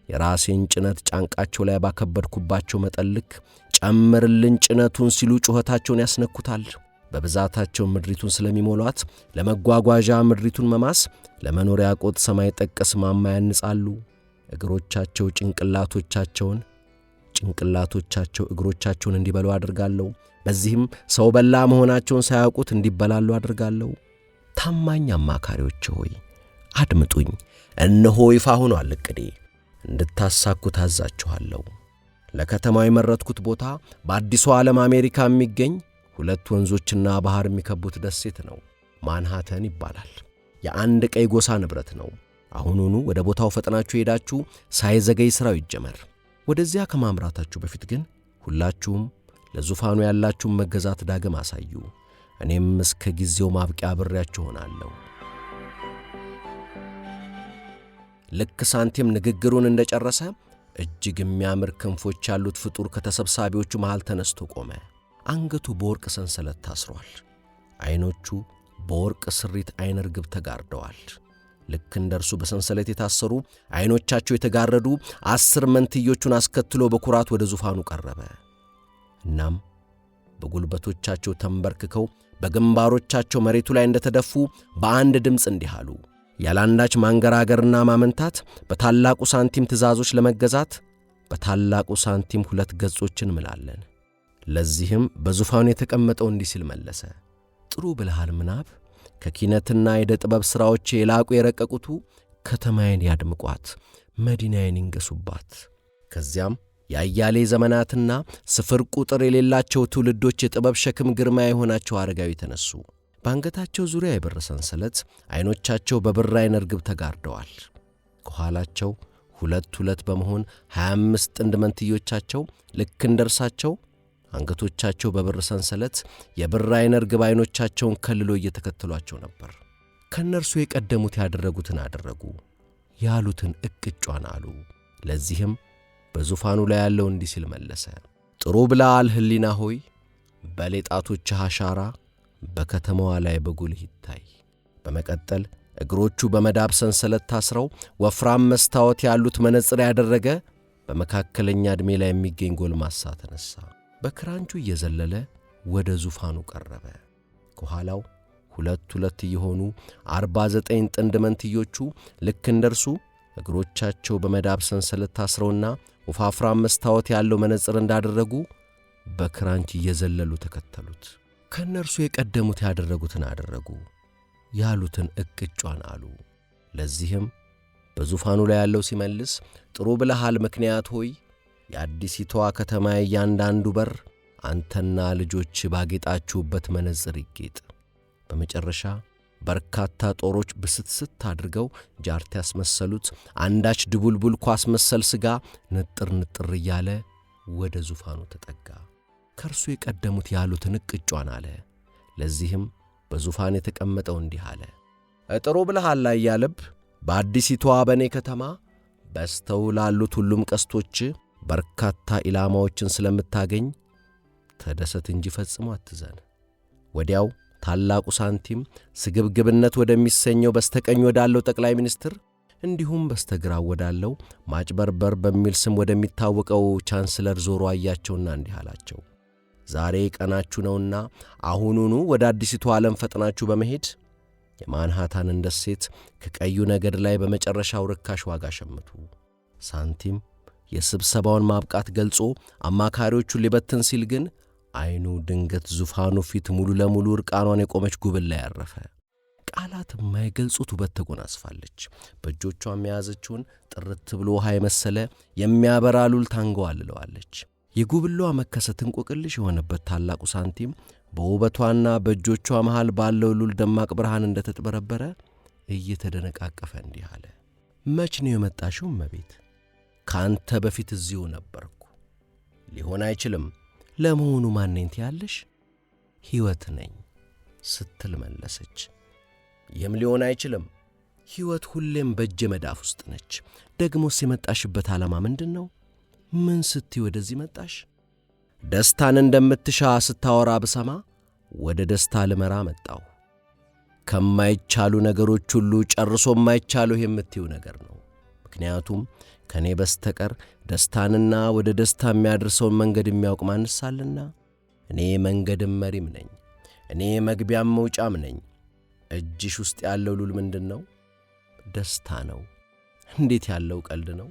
የራሴን ጭነት ጫንቃቸው ላይ ባከበድኩባቸው መጠን ልክ ጨምርልን ጭነቱን ሲሉ ጩኸታቸውን ያስነኩታል። በብዛታቸው ምድሪቱን ስለሚሞሏት ለመጓጓዣ ምድሪቱን መማስ፣ ለመኖሪያ ቆጥ ሰማይ ጠቀስ ማማ ያንጻሉ። እግሮቻቸው ጭንቅላቶቻቸው እግሮቻቸውን እንዲበሉ አድርጋለሁ። በዚህም ሰው በላ መሆናቸውን ሳያውቁት እንዲበላሉ አድርጋለሁ። ታማኝ አማካሪዎች ሆይ አድምጡኝ። እነሆ ይፋ ሆኗል ዕቅዴ፣ እንድታሳኩ ታዛችኋለሁ። ለከተማው የመረጥኩት ቦታ በአዲሱ ዓለም አሜሪካ የሚገኝ 2 ወንዞችና ባሕር የሚከቡት ደሴት ነው። ማንሃተን ይባላል። የአንድ ቀይ ጎሳ ንብረት ነው። አሁኑኑ ወደ ቦታው ፈጥናችሁ ሄዳችሁ ሳይዘገይ ሥራው ይጀመር። ወደዚያ ከማምራታችሁ በፊት ግን ሁላችሁም ለዙፋኑ ያላችሁን መገዛት ዳግም አሳዩ። እኔም እስከ ጊዜው ማብቂያ አብሬያችሁ ሆናለሁ። ልክ ሳንቲም ንግግሩን እንደጨረሰ እጅግ የሚያምር ክንፎች ያሉት ፍጡር ከተሰብሳቢዎቹ መሃል ተነስቶ ቆመ። አንገቱ በወርቅ ሰንሰለት ታስሯል። ዐይኖቹ በወርቅ ስሪት ዐይነ ርግብ ተጋርደዋል። ልክ እንደርሱ በሰንሰለት የታሰሩ ዐይኖቻቸው የተጋረዱ 10 መንትዮቹን አስከትሎ በኩራት ወደ ዙፋኑ ቀረበ። እናም በጉልበቶቻቸው ተንበርክከው በግንባሮቻቸው መሬቱ ላይ እንደተደፉ በአንድ ድምፅ እንዲህ አሉ። ያላንዳች ማንገራገርና ማመንታት በታላቁ ሳንቲም ትእዛዞች ለመገዛት በታላቁ ሳንቲም 2 ገጾችን እንምላለን። ለዚህም በዙፋኑ የተቀመጠው እንዲህ ሲል መለሰ። ጥሩ ብልሃል ምናብ፣ ከኪነትና የዕደ ጥበብ ሥራዎች የላቁ የረቀቁቱ ከተማዬን ያድምቋት፣ መዲናዬን ይንገሱባት። ከዚያም የአያሌ ዘመናትና ስፍር ቁጥር የሌላቸው ትውልዶች የጥበብ ሸክም ግርማ የሆናቸው አረጋዊ ተነሱ። በአንገታቸው ዙሪያ የብር ሰንሰለት፣ ዐይኖቻቸው በብር ዐይነ ርግብ ተጋርደዋል። ከኋላቸው 2 በመሆን 25 ጥንድ መንትዮቻቸው ልክ እንደርሳቸው አንገቶቻቸው በብር ሰንሰለት፣ የብር ዐይነ ርግብ ዐይኖቻቸውን ከልሎ እየተከተሏቸው ነበር። ከእነርሱ የቀደሙት ያደረጉትን አደረጉ፣ ያሉትን እቅጯን አሉ። ለዚህም በዙፋኑ ላይ ያለው እንዲህ ሲል መለሰ። ጥሩ ብለሃል ሕሊና ሆይ፣ በሌጣቶችህ አሻራ በከተማዋ ላይ በጉልህ ይታይ። በመቀጠል እግሮቹ በመዳብ ሰንሰለት ታስረው ወፍራም መስታወት ያሉት መነጽር ያደረገ በመካከለኛ ዕድሜ ላይ የሚገኝ ጎልማሳ ተነሣ። በክራንቹ እየዘለለ ወደ ዙፋኑ ቀረበ። ከኋላው 2 እየሆኑ 49 ጥንድ መንትዮቹ ልክ እንደርሱ እግሮቻቸው በመዳብ ሰንሰለት ታስረውና ወፋፍራም መስታወት ያለው መነጽር እንዳደረጉ በክራንች እየዘለሉ ተከተሉት። ከእነርሱ የቀደሙት ያደረጉትን አደረጉ፣ ያሉትን እቅጯን አሉ። ለዚህም በዙፋኑ ላይ ያለው ሲመልስ ጥሩ ብለሃል፣ ምክንያት ሆይ የአዲሲቷ ከተማ እያንዳንዱ በር አንተና ልጆች ባጌጣችሁበት መነጽር ይጌጥ። በመጨረሻ በርካታ ጦሮች ብስትስት አድርገው ጃርት ያስመሰሉት አንዳች ድቡልቡል ኳስ መሰል ሥጋ ንጥር ንጥር እያለ ወደ ዙፋኑ ተጠጋ። ከእርሱ የቀደሙት ያሉትን እቅጯን አለ። ለዚህም በዙፋን የተቀመጠው እንዲህ አለ። ጥሩ ብለሃል አያልብ፣ በአዲሲቷ በእኔ ከተማ በስተው ላሉት ሁሉም ቀስቶች በርካታ ኢላማዎችን ስለምታገኝ ተደሰት እንጂ ፈጽሞ አትዘን። ወዲያው ታላቁ ሳንቲም ስግብግብነት ወደሚሰኘው በስተቀኝ ወዳለው ጠቅላይ ሚኒስትር እንዲሁም በስተግራው ወዳለው ማጭበርበር በሚል ስም ወደሚታወቀው ቻንስለር ዞሮ አያቸውና እንዲህ አላቸው። ዛሬ ቀናችሁ ነውና አሁኑኑ ወደ አዲሲቱ ዓለም ፈጥናችሁ በመሄድ የማንሃታንን ደሴት ከቀዩ ነገድ ላይ በመጨረሻው ርካሽ ዋጋ ሸምቱ። ሳንቲም የስብሰባውን ማብቃት ገልጾ አማካሪዎቹን ሊበትን ሲል ግን ዓይኑ ድንገት ዙፋኑ ፊት ሙሉ ለሙሉ ዕርቃኗን የቆመች ጉብል ላይ ያረፈ። ቃላት የማይገልጹት ውበት ተጎናጽፋለች። በእጆቿም የያዘችውን ጥርት ብሎ ውሃ የመሰለ የሚያበራ ሉል ታንገዋልለዋለች። የጉብሏ መከሰት እንቆቅልሽ የሆነበት ታላቁ ሳንቲም በውበቷና በእጆቿ መሃል ባለው ሉል ደማቅ ብርሃን እንደተጥበረበረ እየተደነቃቀፈ እንዲህ አለ። መች ነው የመጣሽው እመቤት? ካንተ በፊት እዚሁ ነበርኩ። ሊሆን አይችልም። ለመሆኑ ማን ነኝ ትያለሽ? ሕይወት ነኝ ስትል መለሰች። ይህም ሊሆን አይችልም። ሕይወት ሁሌም በእጅ መዳፍ ውስጥ ነች። ደግሞስ የመጣሽበት ዓላማ ምንድን ነው? ምን ስትይ ወደዚህ መጣሽ? ደስታን እንደምትሻ ስታወራ ብሰማ ወደ ደስታ ልመራ መጣሁ። ከማይቻሉ ነገሮች ሁሉ ጨርሶ የማይቻለው የምትይው ነገር ነው። ምክንያቱም ከኔ በስተቀር ደስታንና ወደ ደስታ የሚያደርሰውን መንገድ የሚያውቅ ማንሳልና እኔ መንገድም መሪም ነኝ። እኔ መግቢያም መውጫም ነኝ። እጅሽ ውስጥ ያለው ሉል ምንድን ነው? ደስታ ነው። እንዴት ያለው ቀልድ ነው!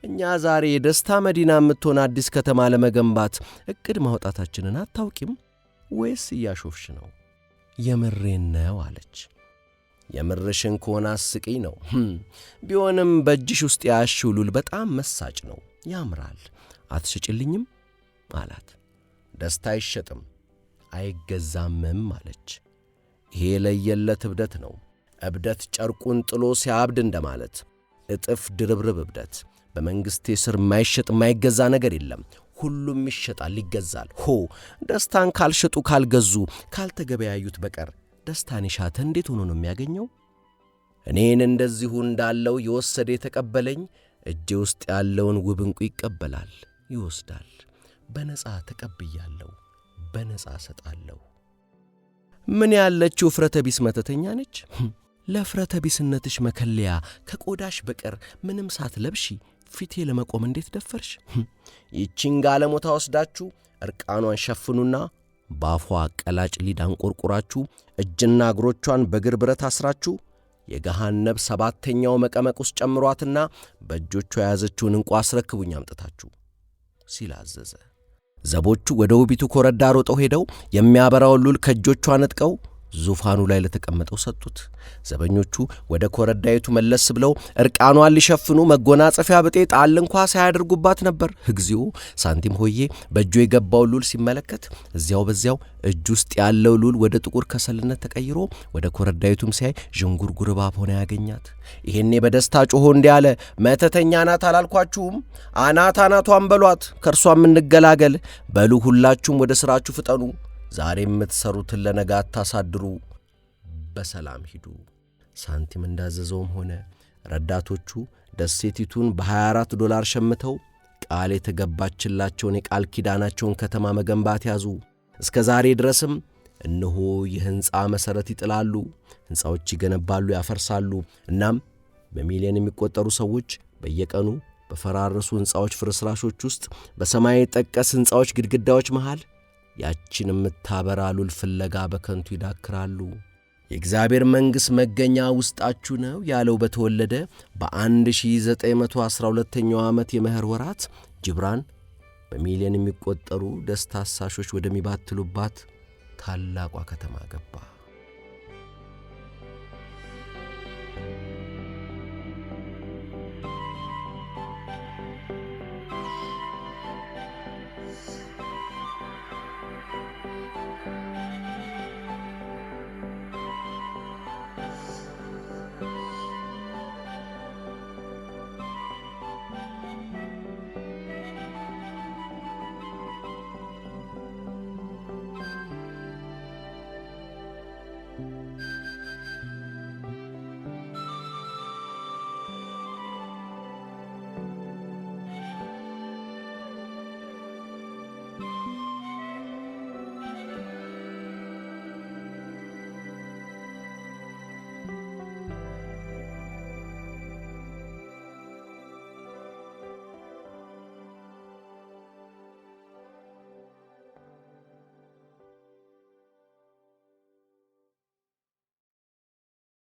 እኛ ዛሬ የደስታ መዲና የምትሆን አዲስ ከተማ ለመገንባት ዕቅድ ማውጣታችንን አታውቂም ወይስ እያሾፍሽ ነው? የምሬን ነው አለች። የምርሽን ከሆነ አስቂኝ ነው። ቢሆንም በእጅሽ ውስጥ ያሽው ሉል በጣም መሳጭ ነው፣ ያምራል። አትሸጭልኝም አላት። ደስታ አይሸጥም አይገዛምም አለች። ይሄ ለየለት እብደት ነው። እብደት ጨርቁን ጥሎ ሲያብድ እንደማለት። እጥፍ ድርብርብ እብደት። በመንግሥቴ ስር የማይሸጥ የማይገዛ ነገር የለም። ሁሉም ይሸጣል፣ ይገዛል። ደስታን ካልሸጡ ካልገዙ ካልተገበያዩት በቀር ደስታን የሻተ እንዴት ሆኖ ነው የሚያገኘው? እኔን እንደዚሁ እንዳለው የወሰደ የተቀበለኝ እጄ ውስጥ ያለውን ውብ ዕንቁ ይቀበላል፣ ይወስዳል። በነጻ ተቀብያለሁ፣ በነጻ ሰጣለሁ። ምን ያለችው ፍረተ ቢስ መተተኛ ነች። ለፍረተ ቢስነትሽ መከለያ ከቆዳሽ በቀር ምንም ሳትለብሺ ፊቴ ለመቆም እንዴት ደፈርሽ? ይቺን ጋለሞታ ወስዳችሁ ዕርቃኗን ሸፍኑና ባፏ ቀላጭ ሊድ አንቆርቁራችሁ እጅና እግሮቿን በግር ብረት አስራችሁ የገሃነብ ሰባተኛው መቀመቅ ውስጥ ጨምሯትና በእጆቿ የያዘችውን ዕንቁ አስረክቡኝ አምጥታችሁ ሲል አዘዘ። ዘቦቹ ወደ ውቢቱ ኮረዳ ሮጠው ሄደው የሚያበራውን ሉል ከእጆቿ ነጥቀው ዙፋኑ ላይ ለተቀመጠው ሰጡት። ዘበኞቹ ወደ ኮረዳይቱ መለስ ብለው ዕርቃኗን ሊሸፍኑ መጎናጸፊያ ብጤ ጣል እንኳ ሳያደርጉባት ነበር። እግዚኦ! ሳንቲም ሆዬ በእጁ የገባው ሉል ሲመለከት እዚያው በዚያው እጅ ውስጥ ያለው ሉል ወደ ጥቁር ከሰልነት ተቀይሮ ወደ ኮረዳይቱም ሲያይ ዥንጉርጉር እባብ ሆና ያገኛት። ይሄኔ በደስታ ጮሆ እንዲህ አለ። መተተኛ ናት አላልኳችሁም? አናት አናቷን በሏት፣ ከእርሷም እንገላገል። በሉ ሁላችሁም ወደ ሥራችሁ ፍጠኑ። ዛሬ የምትሰሩትን ለነገ አታሳድሩ። በሰላም ሂዱ። ሳንቲም እንዳዘዘውም ሆነ። ረዳቶቹ ደሴቲቱን $24 ሸምተው ቃል የተገባችላቸውን የቃል ኪዳናቸውን ከተማ መገንባት ያዙ። እስከ ዛሬ ድረስም እነሆ የሕንፃ መሠረት ይጥላሉ፣ ሕንፃዎች ይገነባሉ፣ ያፈርሳሉ። እናም በሚሊዮን የሚቆጠሩ ሰዎች በየቀኑ በፈራረሱ ሕንፃዎች ፍርስራሾች ውስጥ በሰማይ ጠቀስ ሕንፃዎች ግድግዳዎች መሃል ያችን የምታበራ ሉል ፍለጋ በከንቱ ይዳክራሉ። የእግዚአብሔር መንግሥት መገኛ ውስጣችሁ ነው ያለው በተወለደ በ1912ኛው ዓመት የመኸር ወራት ጅብራን በሚሊዮን የሚቆጠሩ ደስታ አሳሾች ወደሚባትሉባት ታላቋ ከተማ ገባ።